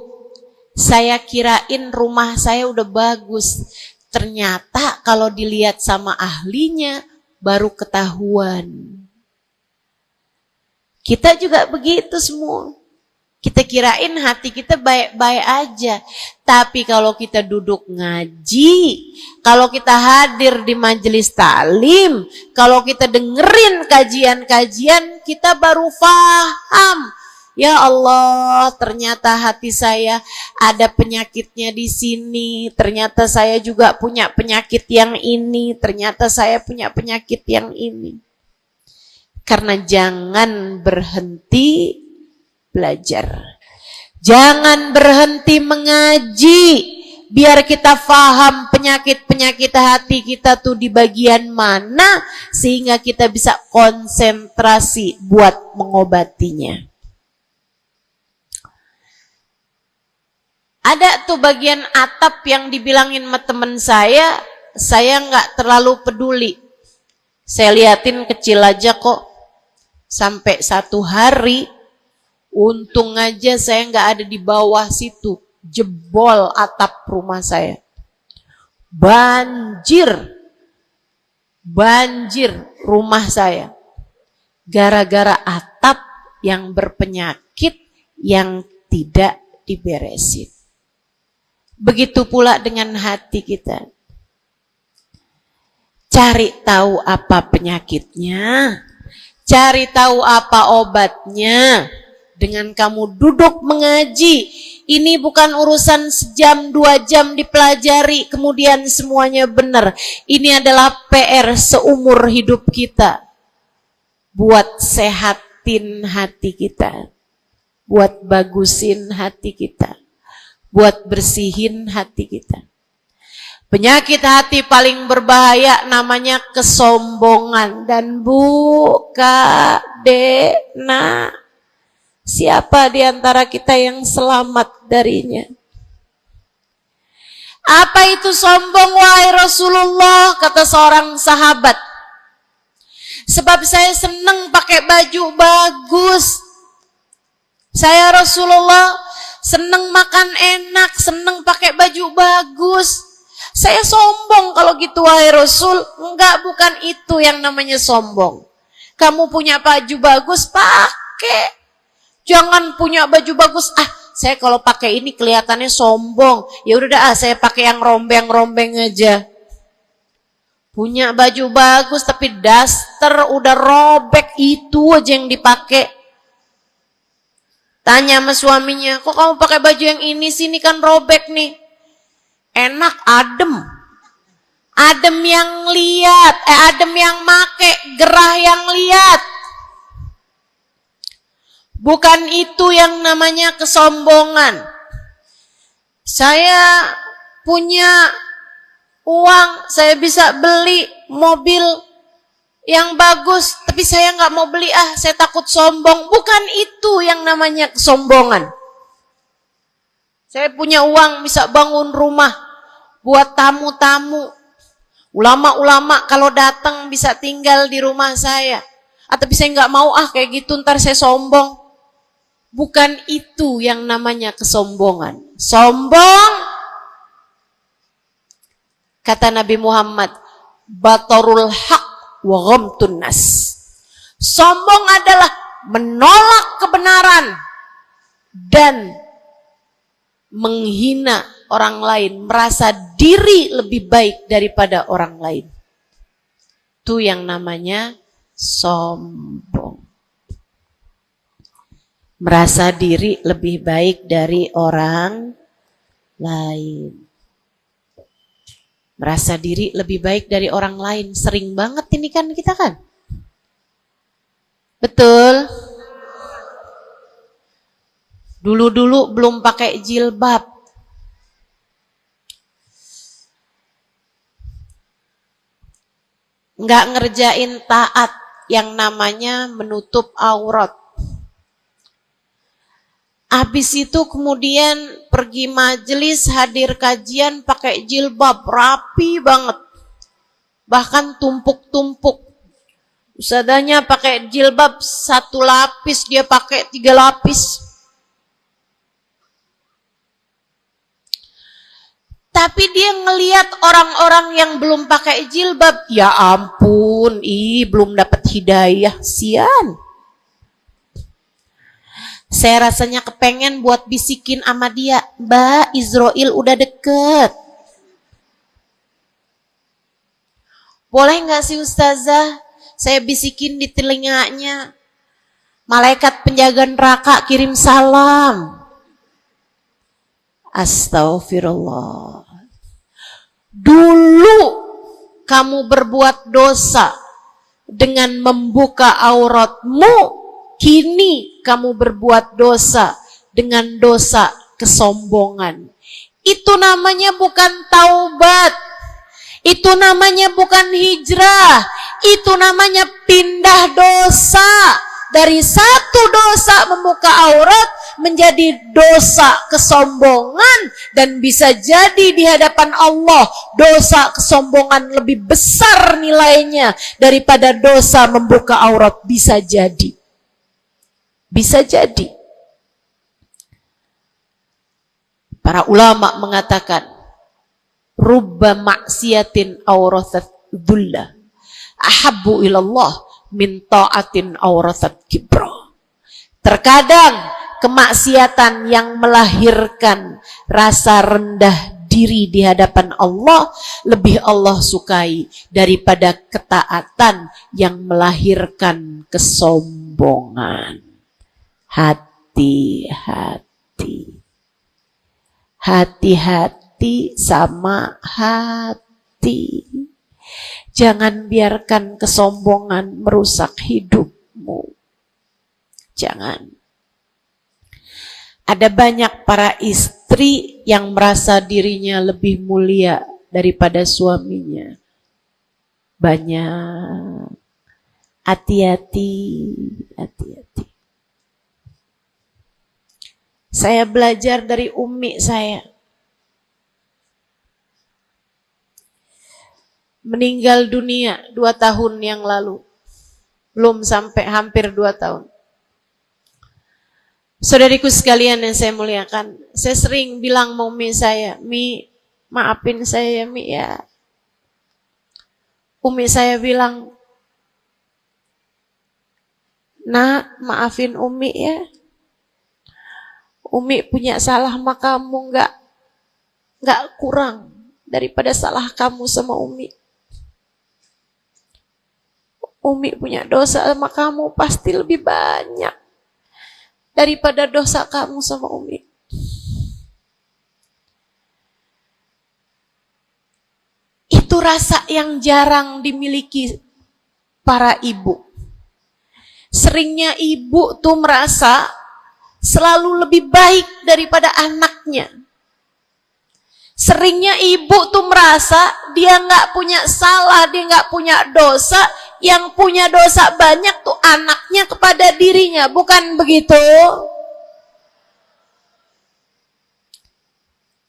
saya kirain rumah saya udah bagus. Ternyata kalau dilihat sama ahlinya baru ketahuan. Kita juga begitu semua. Kita kirain hati kita baik-baik aja. Tapi kalau kita duduk ngaji, kalau kita hadir di majelis taklim, kalau kita dengerin kajian-kajian, kita baru paham Ya Allah, ternyata hati saya ada penyakitnya di sini. Ternyata saya juga punya penyakit yang ini. Ternyata saya punya penyakit yang ini. Karena jangan berhenti belajar. Jangan berhenti mengaji. Biar kita paham penyakit-penyakit hati kita tuh di bagian mana. Sehingga kita bisa konsentrasi buat mengobatinya. Ada tuh bagian atap yang dibilangin sama temen saya nggak terlalu peduli. Saya liatin kecil aja kok. Sampai satu hari, untung aja saya nggak ada di bawah situ. Jebol atap rumah saya. Banjir rumah saya. Gara-gara atap yang berpenyakit yang tidak diberesin. Begitu pula dengan hati kita. Cari tahu apa penyakitnya. Cari tahu apa obatnya. Dengan kamu duduk mengaji. Ini bukan urusan sejam, 2 jam dipelajari. Kemudian semuanya benar. Ini adalah PR seumur hidup kita. Buat sehatin hati kita. Buat bagusin hati kita. Buat bersihin hati kita. Penyakit hati paling berbahaya namanya kesombongan. Dan Bu, Kak, Dek, Nak, siapa di antara kita yang selamat darinya? Apa itu sombong, wahai Rasulullah? Kata seorang sahabat. Sebab saya senang pakai baju bagus. Saya Rasulullah senang makan enak, senang pakai baju bagus. Saya sombong kalau gitu, wahai Rasul. Enggak, bukan itu yang namanya sombong. Kamu punya baju bagus, pakai. Jangan punya baju bagus. Saya kalau pakai ini kelihatannya sombong. Ya udah saya pakai yang rombeng-rombeng aja. Punya baju bagus tapi daster udah robek, itu aja yang dipakai. Tanya sama suaminya, kok kamu pakai baju yang ini sini kan robek nih. Enak, adem. Adem yang lihat, adem yang make, gerah yang lihat. Bukan itu yang namanya kesombongan. Saya punya uang, saya bisa beli mobil yang bagus, tapi saya nggak mau beli, saya takut sombong. Bukan itu yang namanya kesombongan. Saya punya uang, bisa bangun rumah buat tamu-tamu. Ulama-ulama kalau datang bisa tinggal di rumah saya. Tapi saya nggak mau kayak gitu, ntar saya sombong. Bukan itu yang namanya kesombongan. Sombong, kata Nabi Muhammad, batarul haq wa ghamtun nas. Sombong adalah menolak kebenaran dan menghina orang lain, merasa diri lebih baik daripada orang lain. Itu yang namanya sombong. Merasa diri lebih baik dari orang lain. Merasa diri lebih baik dari orang lain. Sering banget ini kan kita kan? Betul? Dulu-dulu belum pakai jilbab. Nggak ngerjain taat yang namanya menutup aurat. Habis itu kemudian pergi majelis, hadir kajian pakai jilbab, rapi banget. Bahkan tumpuk-tumpuk. Ustadzanya pakai jilbab 1 lapis, dia pakai 3 lapis. Tapi dia ngelihat orang-orang yang belum pakai jilbab, ya ampun, belum dapat hidayah, sian. Saya rasanya kepengen buat bisikin sama dia, Mbak, Israel udah deket. Boleh gak sih Ustazah, saya bisikin di telinganya? Malaikat penjaga neraka kirim salam. Astaghfirullah. Dulu kamu berbuat dosa dengan membuka auratmu, kini kamu berbuat dosa dengan dosa kesombongan. Itu namanya bukan taubat. Itu namanya bukan hijrah. Itu namanya pindah dosa. Dari satu dosa membuka aurat menjadi dosa kesombongan, dan bisa jadi di hadapan Allah dosa kesombongan lebih besar nilainya daripada dosa membuka aurat. Bisa jadi. Bisa jadi. Para ulama mengatakan, rubba maksiatin aurathat dhullah ahabbu ilallah min ta'atin aurathat kibra. Terkadang kemaksiatan yang melahirkan rasa rendah diri di hadapan Allah lebih Allah sukai daripada ketaatan yang melahirkan kesombongan. Hati-hati. Hati-hati sama hati. Jangan biarkan kesombongan merusak hidupmu. Jangan. Ada banyak para istri yang merasa dirinya lebih mulia daripada suaminya. Banyak. Hati-hati, hati-hati. Saya belajar dari umi saya. Meninggal dunia 2 tahun yang lalu. Belum sampai hampir 2 tahun. Saudariku sekalian yang saya muliakan, saya sering bilang sama umi saya, Mi, maafin saya ya Mi ya. Umi saya bilang, Nak, maafin Umi ya. Umi punya salah sama kamu nggak kurang daripada salah kamu sama Umi. Umi punya dosa sama kamu pasti lebih banyak daripada dosa kamu sama Umi. Itu rasa yang jarang dimiliki para ibu. Seringnya ibu tuh merasa selalu lebih baik daripada anaknya. Seringnya ibu tuh merasa dia nggak punya salah, dia nggak punya dosa. Yang punya dosa banyak tuh anaknya kepada dirinya, bukan begitu?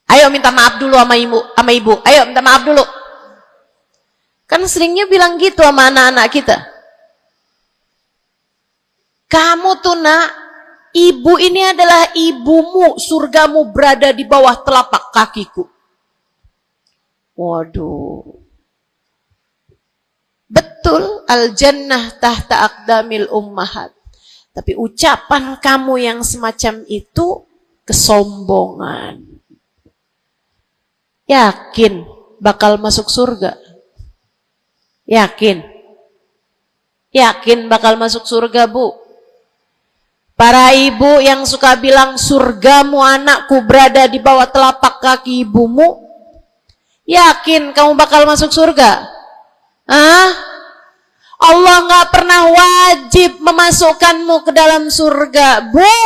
Ayo minta maaf dulu sama ibu. Ayo minta maaf dulu. Kan seringnya bilang gitu sama anak-anak kita. Kamu tuh nak, ibu ini adalah ibumu, surgamu berada di bawah telapak kakiku. Waduh. Betul, al-jannah tahta aqdamil ummahat. Tapi ucapan kamu yang semacam itu kesombongan. Yakin bakal masuk surga? Yakin? Yakin bakal masuk surga, Bu? Para ibu yang suka bilang surgamu anakku berada di bawah telapak kaki ibumu, yakin kamu bakal masuk surga? Hah? Allah nggak pernah wajib memasukkanmu ke dalam surga, Bu.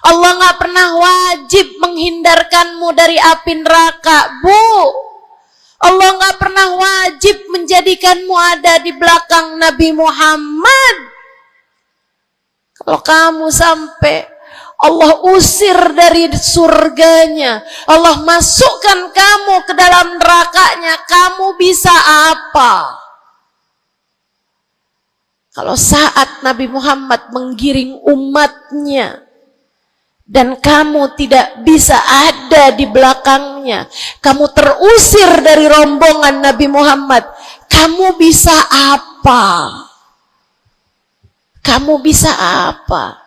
Allah nggak pernah wajib menghindarkanmu dari api neraka, Bu. Allah nggak pernah wajib menjadikanmu ada di belakang Nabi Muhammad. Kalau kamu sampai Allah usir dari surganya, Allah masukkan kamu ke dalam nerakanya, kamu bisa apa? Kalau saat Nabi Muhammad menggiring umatnya dan kamu tidak bisa ada di belakangnya, kamu terusir dari rombongan Nabi Muhammad, kamu bisa apa? Kamu bisa apa?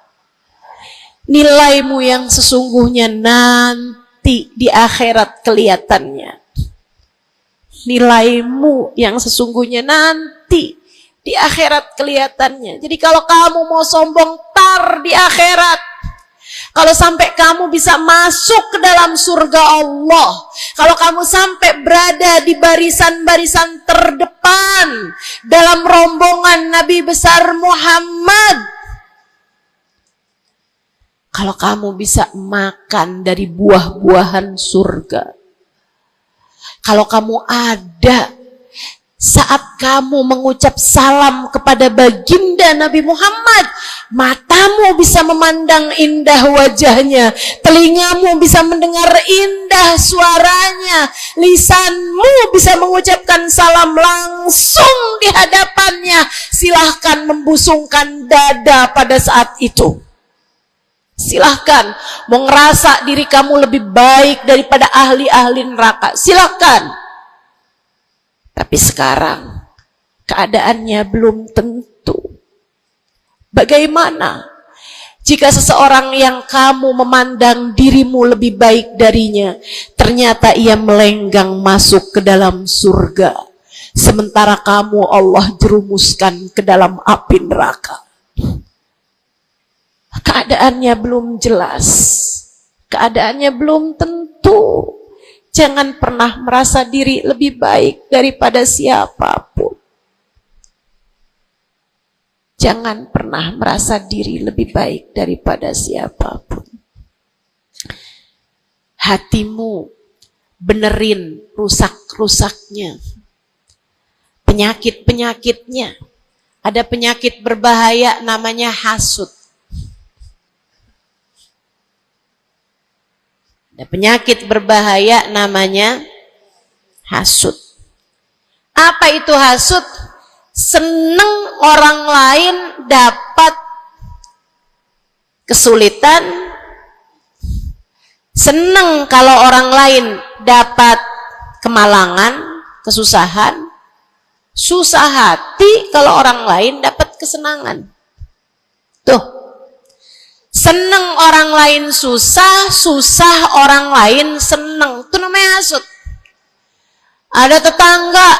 Nilaimu yang sesungguhnya nanti di akhirat kelihatannya. Nilaimu yang sesungguhnya nanti Di akhirat kelihatannya. Jadi kalau kamu mau sombong, tar di akhirat. Kalau sampai kamu bisa masuk ke dalam surga Allah, kalau kamu sampai berada di barisan-barisan terdepan dalam rombongan Nabi besar Muhammad, kalau kamu bisa makan dari buah-buahan surga, kalau kamu ada saat kamu mengucap salam kepada baginda Nabi Muhammad, matamu bisa memandang indah wajahnya, telingamu bisa mendengar indah suaranya, lisanmu bisa mengucapkan salam langsung di hadapannya, silahkan membusungkan dada pada saat itu. Silahkan mau ngerasa diri kamu lebih baik daripada ahli-ahli neraka, silahkan. Tapi sekarang keadaannya belum tentu. Bagaimana jika seseorang yang kamu memandang dirimu lebih baik darinya, ternyata ia melenggang masuk ke dalam surga, sementara kamu Allah jerumuskan ke dalam api neraka? Keadaannya belum jelas, keadaannya belum tentu. Jangan pernah merasa diri lebih baik daripada siapapun. Jangan pernah merasa diri lebih baik daripada siapapun. Hatimu benerin rusak-rusaknya, penyakit-penyakitnya. Ada penyakit berbahaya namanya hasud. Ada penyakit berbahaya namanya hasud. Apa itu hasud? Seneng orang lain dapat kesulitan, seneng kalau orang lain dapat kemalangan, kesusahan, susah hati kalau orang lain dapat kesenangan. Tuh. Seneng orang lain susah, susah orang lain seneng. Itu namanya hasud. Ada tetangga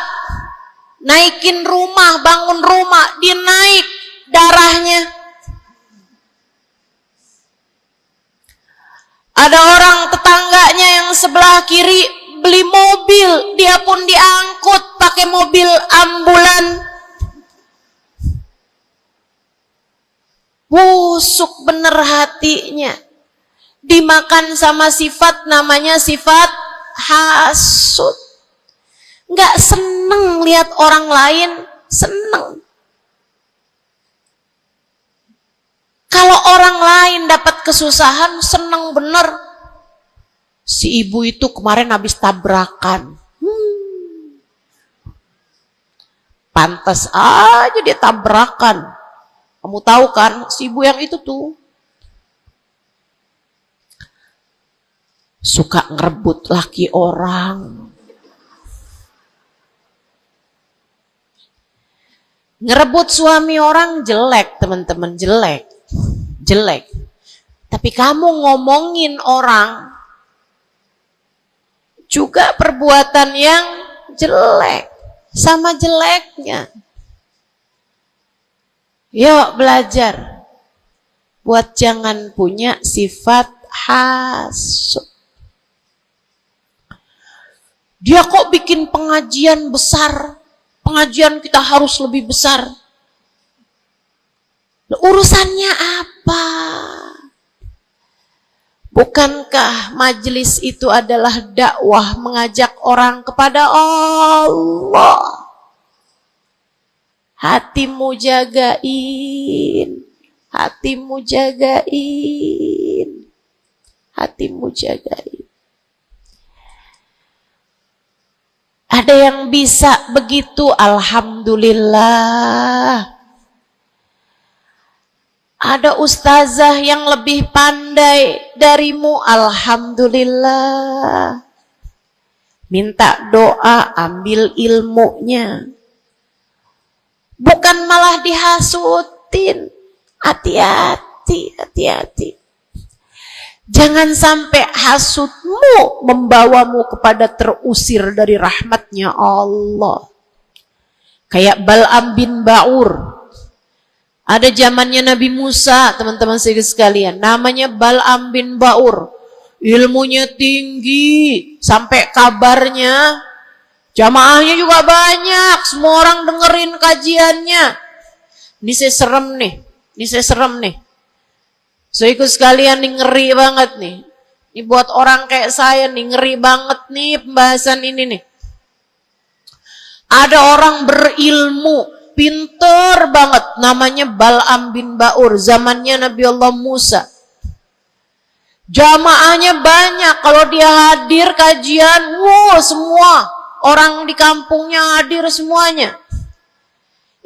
naikin rumah, bangun rumah, dia naik darahnya. Ada orang tetangganya yang sebelah kiri beli mobil, dia pun diangkut pakai mobil ambulan. Busuk bener hatinya, dimakan sama sifat namanya sifat hasud. Nggak seneng lihat orang lain seneng. Kalau orang lain dapat kesusahan seneng bener. Si ibu itu kemarin habis tabrakan, pantas aja dia tabrakan. Kamu tahu kan, si ibu yang itu tuh suka ngerebut laki orang. Ngerebut suami orang jelek, teman-teman, jelek. Jelek. Tapi kamu ngomongin orang juga perbuatan yang jelek, sama jeleknya. Yuk belajar buat jangan punya sifat hasud. Dia kok bikin pengajian besar, pengajian kita harus lebih besar. Urusannya apa? Bukankah majelis itu adalah dakwah mengajak orang kepada Allah? Hatimu jagain, hatimu jagain, hatimu jagain. Ada yang bisa begitu, alhamdulillah. Ada ustazah yang lebih pandai darimu, alhamdulillah. Minta doa, ambil ilmunya. Bukan malah dihasutin. Hati-hati, hati-hati. Jangan sampai hasutmu membawamu kepada terusir dari rahmatnya Allah. Kayak Bal'am bin Ba'ur. Ada zamannya Nabi Musa, teman-teman sekalian. Namanya Bal'am bin Ba'ur. Ilmunya tinggi. Sampai kabarnya jamaahnya juga banyak. Semua orang dengerin kajiannya. Ini saya serem nih. So ikut sekalian nih, ngeri banget nih. Ini buat orang kayak saya nih, ngeri banget nih pembahasan ini nih. Ada orang berilmu, pinter banget, namanya Bal'am bin Ba'ur, zamannya Nabi Allah Musa. Jamaahnya banyak, kalau dia hadir kajian, semua orang di kampungnya hadir semuanya.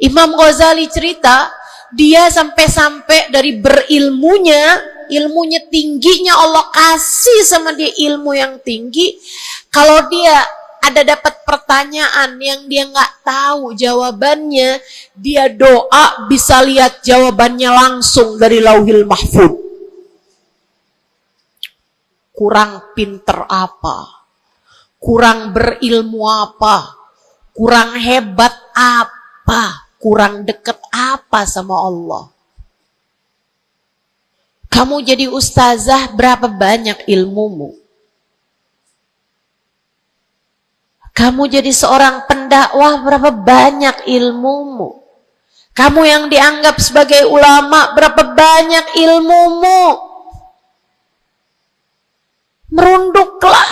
Imam Ghazali cerita, dia sampai-sampai dari ilmunya tingginya, Allah kasih sama dia ilmu yang tinggi. Kalau dia ada dapat pertanyaan yang dia nggak tahu jawabannya, dia doa bisa lihat jawabannya langsung dari Lauhil Mahfuz. Kurang pinter apa? Kurang berilmu apa? Kurang hebat apa? Kurang dekat apa sama Allah? Kamu jadi ustazah, berapa banyak ilmumu? Kamu jadi seorang pendakwah, berapa banyak ilmumu? Kamu yang dianggap sebagai ulama, berapa banyak ilmumu? Merunduklah.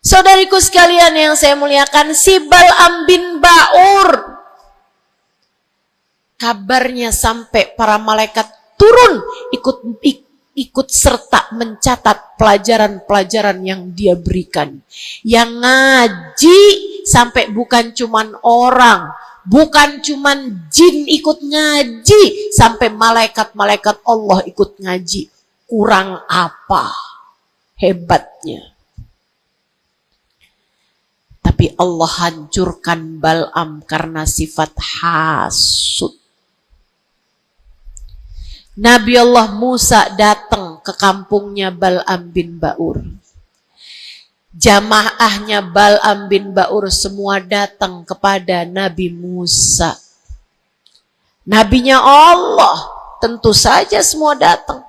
Saudariku sekalian yang saya muliakan, si Bal'am bin Ba'ur, kabarnya sampai para malaikat turun ikut serta mencatat pelajaran-pelajaran yang dia berikan. Yang ngaji sampai bukan cuman orang, bukan cuman jin ikut ngaji, sampai malaikat-malaikat Allah ikut ngaji. Kurang apa hebatnya? Tapi Allah hancurkan Bal'am karena sifat hasud. Nabi Allah Musa datang ke kampungnya Bal'am bin Ba'ur. Jamaahnya Bal'am bin Ba'ur semua datang kepada Nabi Musa. Nabinya Allah, tentu saja semua datang.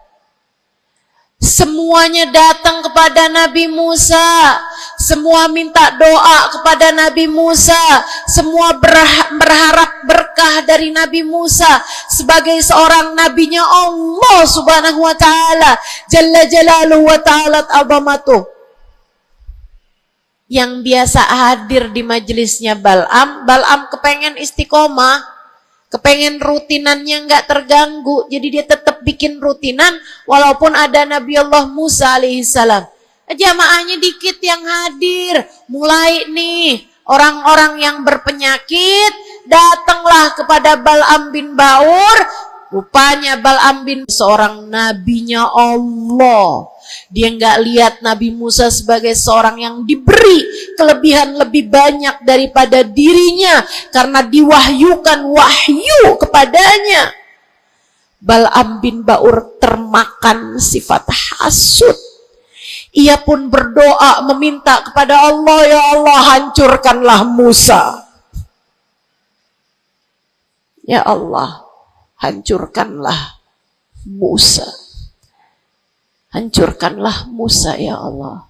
Semuanya datang kepada Nabi Musa. Semua minta doa kepada Nabi Musa. Semua berharap berkah dari Nabi Musa sebagai seorang nabinya Allah Subhanahu wa taala, Jalla Jalaluhu wa ta'ala azamatuh. Yang biasa hadir di majelisnya Bal'am kepengen istiqomah, kepengen rutinannya nggak terganggu, jadi dia tetap bikin rutinan walaupun ada Nabi Allah Musa alaihissalam. Jamaahnya dikit yang hadir. Mulai nih orang-orang yang berpenyakit datanglah kepada Bal'am bin Ba'ur. Rupanya Bal'am bin seorang nabinya Allah. Dia nggak lihat Nabi Musa sebagai seorang yang diberi kelebihan lebih banyak daripada dirinya karena diwahyukan wahyu kepadanya. Bal'am bin Ba'ur termakan sifat hasud. Ia pun berdoa meminta kepada Allah, ya Allah hancurkanlah Musa. Ya Allah, hancurkanlah Musa. Hancurkanlah Musa ya Allah.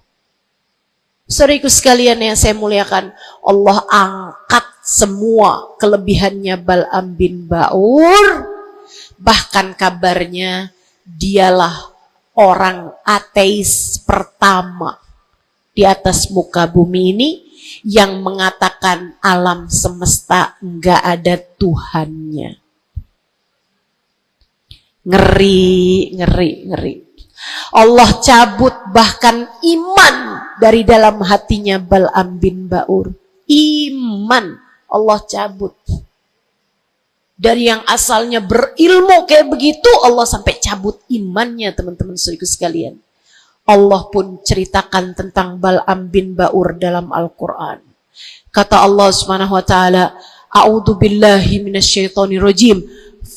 Saudaraku sekalian yang saya muliakan, Allah angkat semua kelebihannya Bal'am bin Ba'ur. Bahkan kabarnya dialah orang ateis pertama di atas muka bumi ini yang mengatakan alam semesta enggak ada Tuhannya. Ngeri. Allah cabut bahkan iman dari dalam hatinya Bal'am bin Ba'ur. Iman Allah cabut. Dari yang asalnya berilmu kayak begitu, Allah sampai cabut imannya, teman-teman saudaraku sekalian. Allah pun ceritakan tentang Bal'am bin Ba'ur dalam Al-Quran. Kata Allah Subhanahu wa taala, "A'udzu billahi minasyaitonir rajim.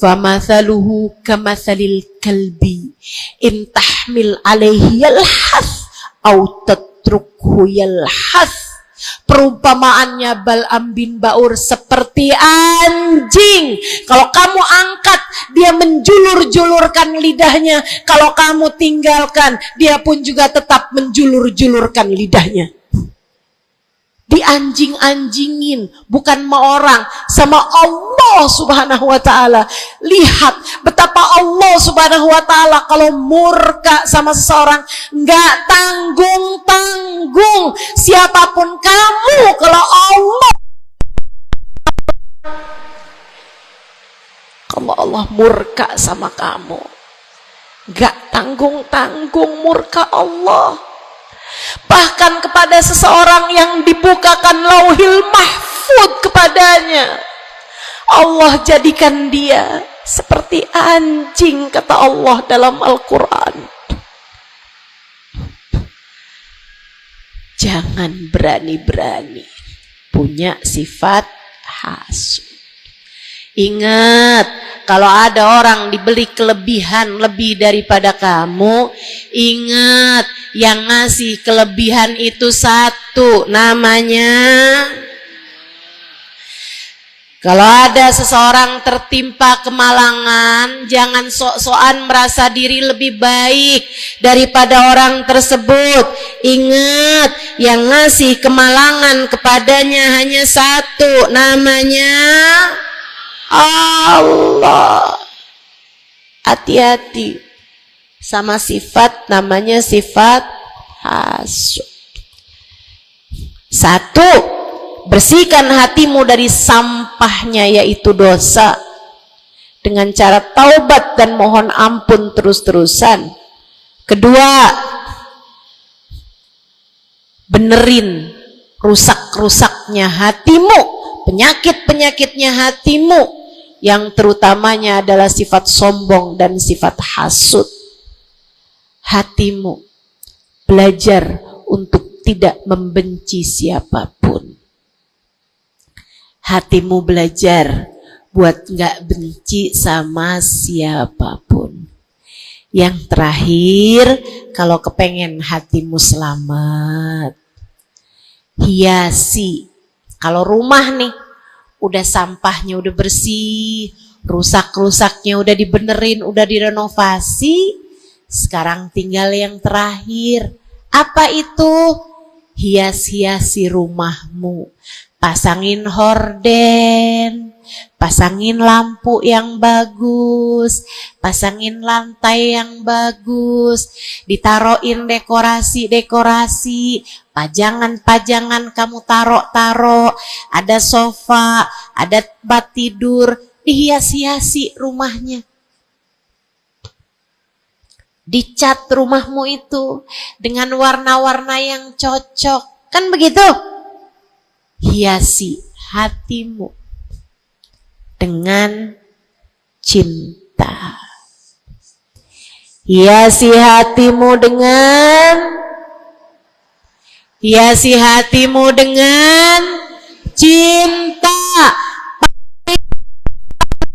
Famathaluhu kamathalil kalbi in tahmil alaihi yalhath aw tatrukhu yalhath Perumpamaannya Bal'am bin Ba'ur seperti anjing. Kalau kamu angkat, dia menjulur-julurkan lidahnya. Kalau kamu tinggalkan, dia pun juga tetap menjulur-julurkan lidahnya. Dianjing-anjingin, bukan sama orang, sama Allah subhanahu wa ta'ala. Lihat betapa Allah subhanahu wa ta'ala kalau murka sama seseorang nggak tanggung-tanggung. Siapapun kamu, kalau Allah murka sama kamu, nggak tanggung-tanggung murka Allah. Bahkan kepada seseorang yang dibukakan lauhil mahfud kepadanya, Allah jadikan dia seperti anjing, kata Allah dalam Al-Quran. Jangan berani-berani punya sifat hasud. Ingat, kalau ada orang diberi kelebihan lebih daripada kamu, ingat, yang ngasih kelebihan itu satu, namanya. Kalau ada seseorang tertimpa kemalangan, jangan sok-sokan merasa diri lebih baik daripada orang tersebut. Ingat, yang ngasih kemalangan kepadanya hanya satu, namanya Allah. Hati-hati sama sifat namanya sifat hasud. Satu, bersihkan hatimu dari sampahnya yaitu dosa dengan cara taubat dan mohon ampun terus-terusan. Kedua, benerin rusak-rusaknya hatimu, penyakit-penyakitnya hatimu, yang terutamanya adalah sifat sombong dan sifat hasud. Hatimu belajar untuk tidak membenci siapapun. Hatimu belajar buat gak benci sama siapapun. Yang terakhir, kalau kepengen hatimu selamat, hiasi. Kalau rumah nih, udah sampahnya udah bersih, rusak-rusaknya udah dibenerin, udah direnovasi, sekarang tinggal yang terakhir. Apa itu? Hias-hiasi rumahmu. Pasangin horden, pasangin lampu yang bagus, pasangin lantai yang bagus, ditaruhin dekorasi-dekorasi, pajangan-pajangan kamu taruh-taruh, ada sofa, ada tempat tidur, dihias-hiasi rumahnya. Dicat rumahmu itu dengan warna-warna yang cocok, kan begitu? Hiasi hatimu dengan cinta. Hiasi hatimu dengan cinta.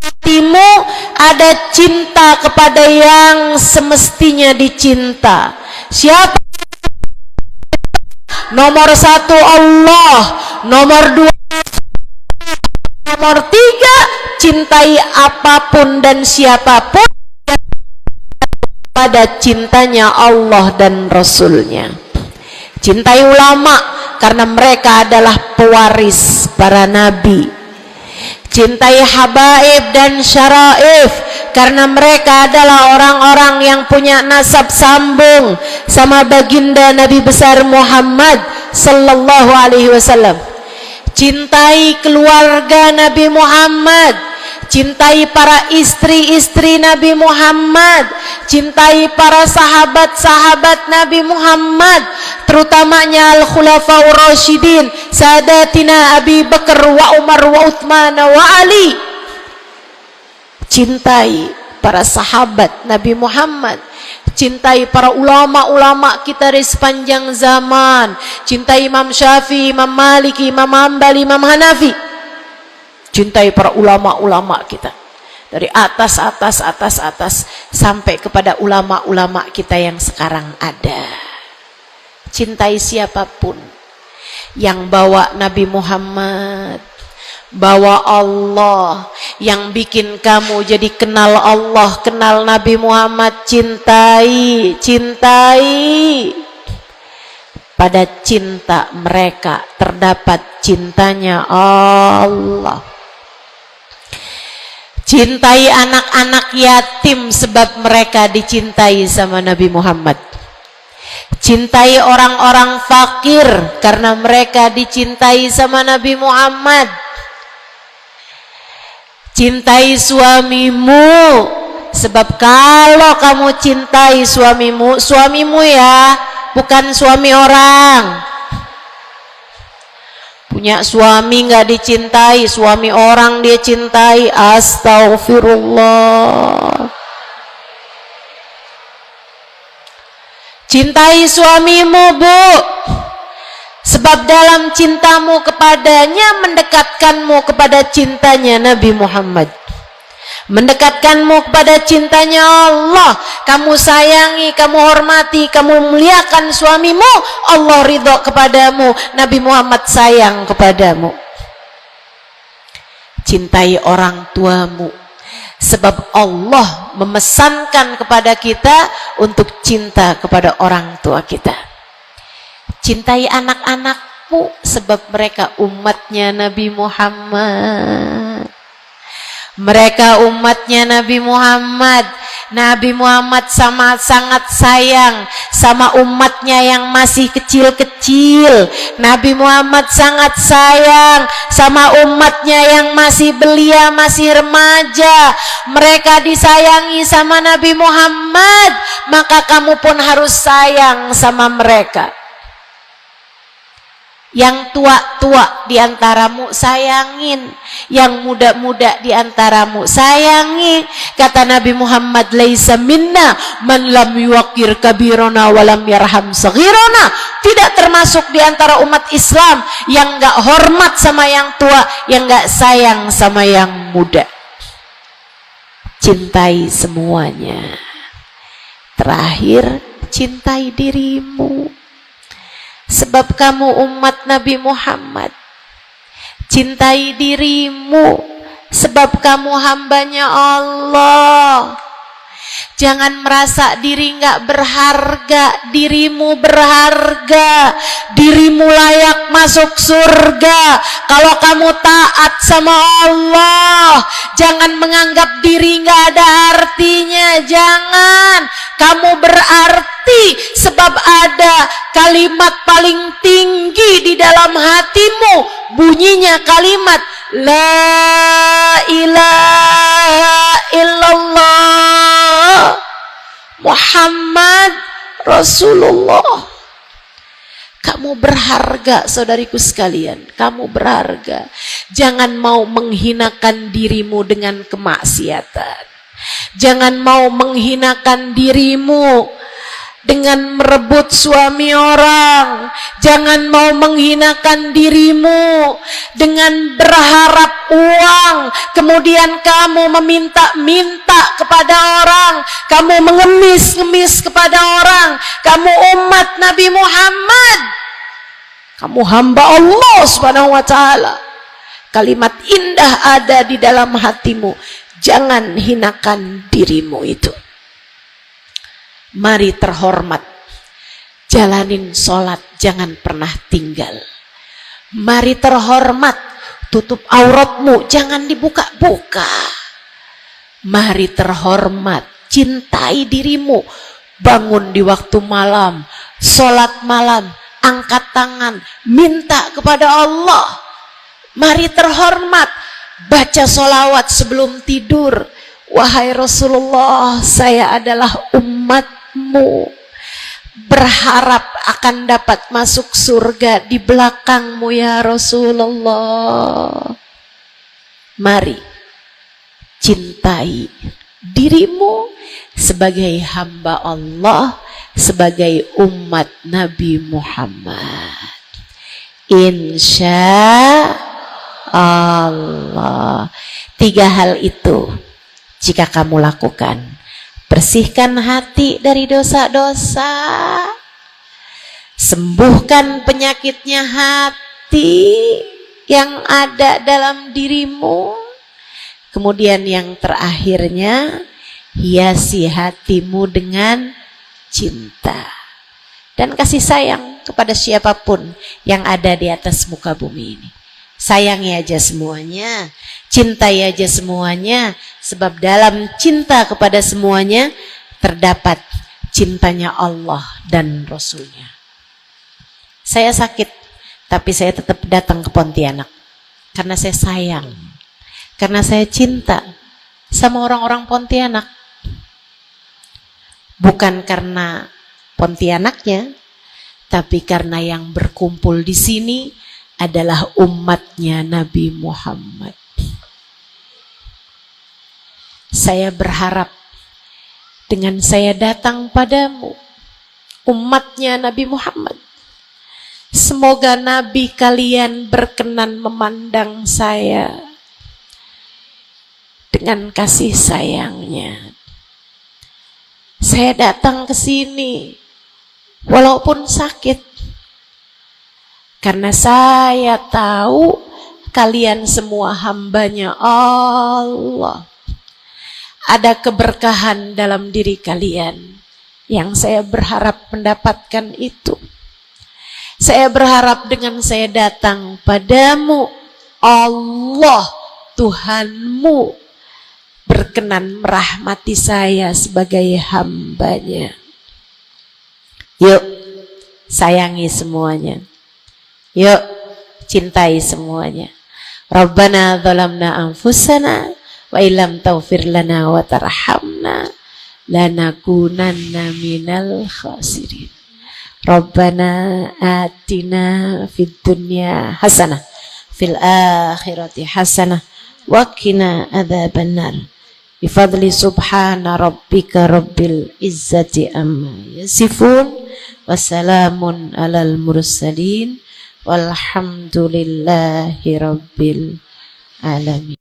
Hatimu ada cinta kepada yang semestinya dicinta. Siapa? Nomor satu Allah, nomor dua, nomor tiga, cintai apapun dan siapapun pada cintanya Allah dan Rasulnya. Cintai ulama karena mereka adalah pewaris para nabi. Cintai habaib dan syaraif karena mereka adalah orang-orang yang punya nasab sambung sama baginda Nabi besar Muhammad sallallahu alaihi wasallam. Cintai keluarga Nabi Muhammad, cintai para istri-istri Nabi Muhammad, cintai para sahabat-sahabat Nabi Muhammad, terutamanya Al-Khulafaur Rasyidin, Sadatina Abi Bakar wa Umar wa Uthman wa Ali. Cintai para sahabat Nabi Muhammad, cintai para ulama-ulama kita di sepanjang zaman, cintai Imam Syafi'i, Imam Maliki, Imam Hambali, Imam Hanafi. Cintai para ulama-ulama kita dari atas sampai kepada ulama-ulama kita yang sekarang ada. Cintai siapapun yang bawa Nabi Muhammad, bawa Allah, yang bikin kamu jadi kenal Allah, kenal Nabi Muhammad, cintai. Pada cinta mereka terdapat cintanya Allah. Cintai anak-anak yatim sebab mereka dicintai sama Nabi Muhammad. Cintai orang-orang fakir karena mereka dicintai sama Nabi Muhammad. Cintai suamimu sebab kalau kamu cintai suamimu ya, bukan suami orang. Punya suami nggak dicintai, suami orang dia cintai. Astaghfirullah. Cintai suamimu, Bu, sebab dalam cintamu kepadanya mendekatkanmu kepada cintanya Nabi Muhammad, mendekatkanmu kepada cintanya Allah. Kamu sayangi, kamu hormati, kamu muliakan suamimu, Allah ridho kepadamu, Nabi Muhammad sayang kepadamu. Cintai orang tuamu sebab Allah memesankan kepada kita untuk cinta kepada orang tua kita. Cintai anak-anakmu sebab mereka umatnya Nabi Muhammad. Mereka umatnya Nabi Muhammad. Nabi Muhammad sangat sayang sama umatnya yang masih kecil-kecil. Nabi Muhammad sangat sayang sama umatnya yang masih belia, masih remaja. Mereka disayangi sama Nabi Muhammad, maka kamu pun harus sayang sama mereka. Yang tua-tua diantaramu sayangin, yang muda-muda diantaramu sayangi. Kata Nabi Muhammad, laisa minna man lam yuqir kabirona walam yarham saghirona. Tidak termasuk diantara umat Islam yang gak hormat sama yang tua, yang gak sayang sama yang muda. Cintai semuanya. Terakhir, cintai dirimu sebab kamu umat Nabi Muhammad. Cintai dirimu sebab kamu hambanya Allah. Jangan merasa diri nggak berharga. Dirimu berharga. Dirimu layak masuk surga kalau kamu taat sama Allah. Jangan menganggap diri nggak ada artinya. Jangan. Kamu berarti sebab ada kalimat paling tinggi di dalam hatimu. Bunyinya kalimat La ilaha illallah Muhammad Rasulullah. Kamu berharga, saudariku sekalian. Kamu berharga. Jangan mau menghinakan dirimu dengan kemaksiatan. Jangan mau menghinakan dirimu dengan merebut suami orang. Jangan mau menghinakan dirimu dengan berharap uang, kemudian kamu meminta-minta kepada orang, kamu mengemis-ngemis kepada orang. Kamu umat Nabi Muhammad, kamu hamba Allah Subhanahu wa ta'ala. Kalimat indah ada di dalam hatimu. Jangan hinakan dirimu itu. Mari terhormat, jalanin sholat, jangan pernah tinggal. Mari terhormat, tutup auratmu, jangan dibuka-buka. Mari terhormat, cintai dirimu, bangun di waktu malam, sholat malam, angkat tangan, minta kepada Allah. Mari terhormat, baca sholawat sebelum tidur. Wahai Rasulullah, saya adalah umatmu, berharap akan dapat masuk surga di belakangmu ya Rasulullah. Mari cintai dirimu sebagai hamba Allah, sebagai umat Nabi Muhammad. Insya Allah. 3 hal itu jika kamu lakukan, bersihkan hati dari dosa-dosa, sembuhkan penyakitnya hati, hati yang ada dalam dirimu. Kemudian yang terakhirnya, hiasi hatimu dengan cinta dan kasih sayang kepada siapapun yang ada di atas muka bumi ini. Sayangi aja semuanya, cintai aja semuanya, sebab dalam cinta kepada semuanya terdapat cintanya Allah dan Rasulnya. Saya sakit, tapi saya tetap datang ke Pontianak karena saya sayang, karena saya cinta sama orang-orang Pontianak. Bukan karena Pontianaknya, tapi karena yang berkumpul di sini adalah umatnya Nabi Muhammad. Saya berharap dengan saya datang padamu, umatnya Nabi Muhammad, semoga Nabi kalian berkenan memandang saya dengan kasih sayangnya. Saya datang ke sini walaupun sakit, karena saya tahu kalian semua hambanya Allah. Ada keberkahan dalam diri kalian yang saya berharap mendapatkan itu. Saya berharap dengan saya datang padamu, Allah Tuhanmu berkenan merahmati saya sebagai hambanya. Yuk, sayangi semuanya. Yuk, cintai semuanya. Rabbana zalamna anfusana wa illam taghfir lana wa tarhamna lanakunanna minal khasirin. Rabbana atina fid dunya hasanah fil akhirati hasanah wa qina adzabannar. Bifadli subhana rabbika rabbil izzati amma yasifun wassalamun alal mursalin walhamdulillahi rabbil alamin.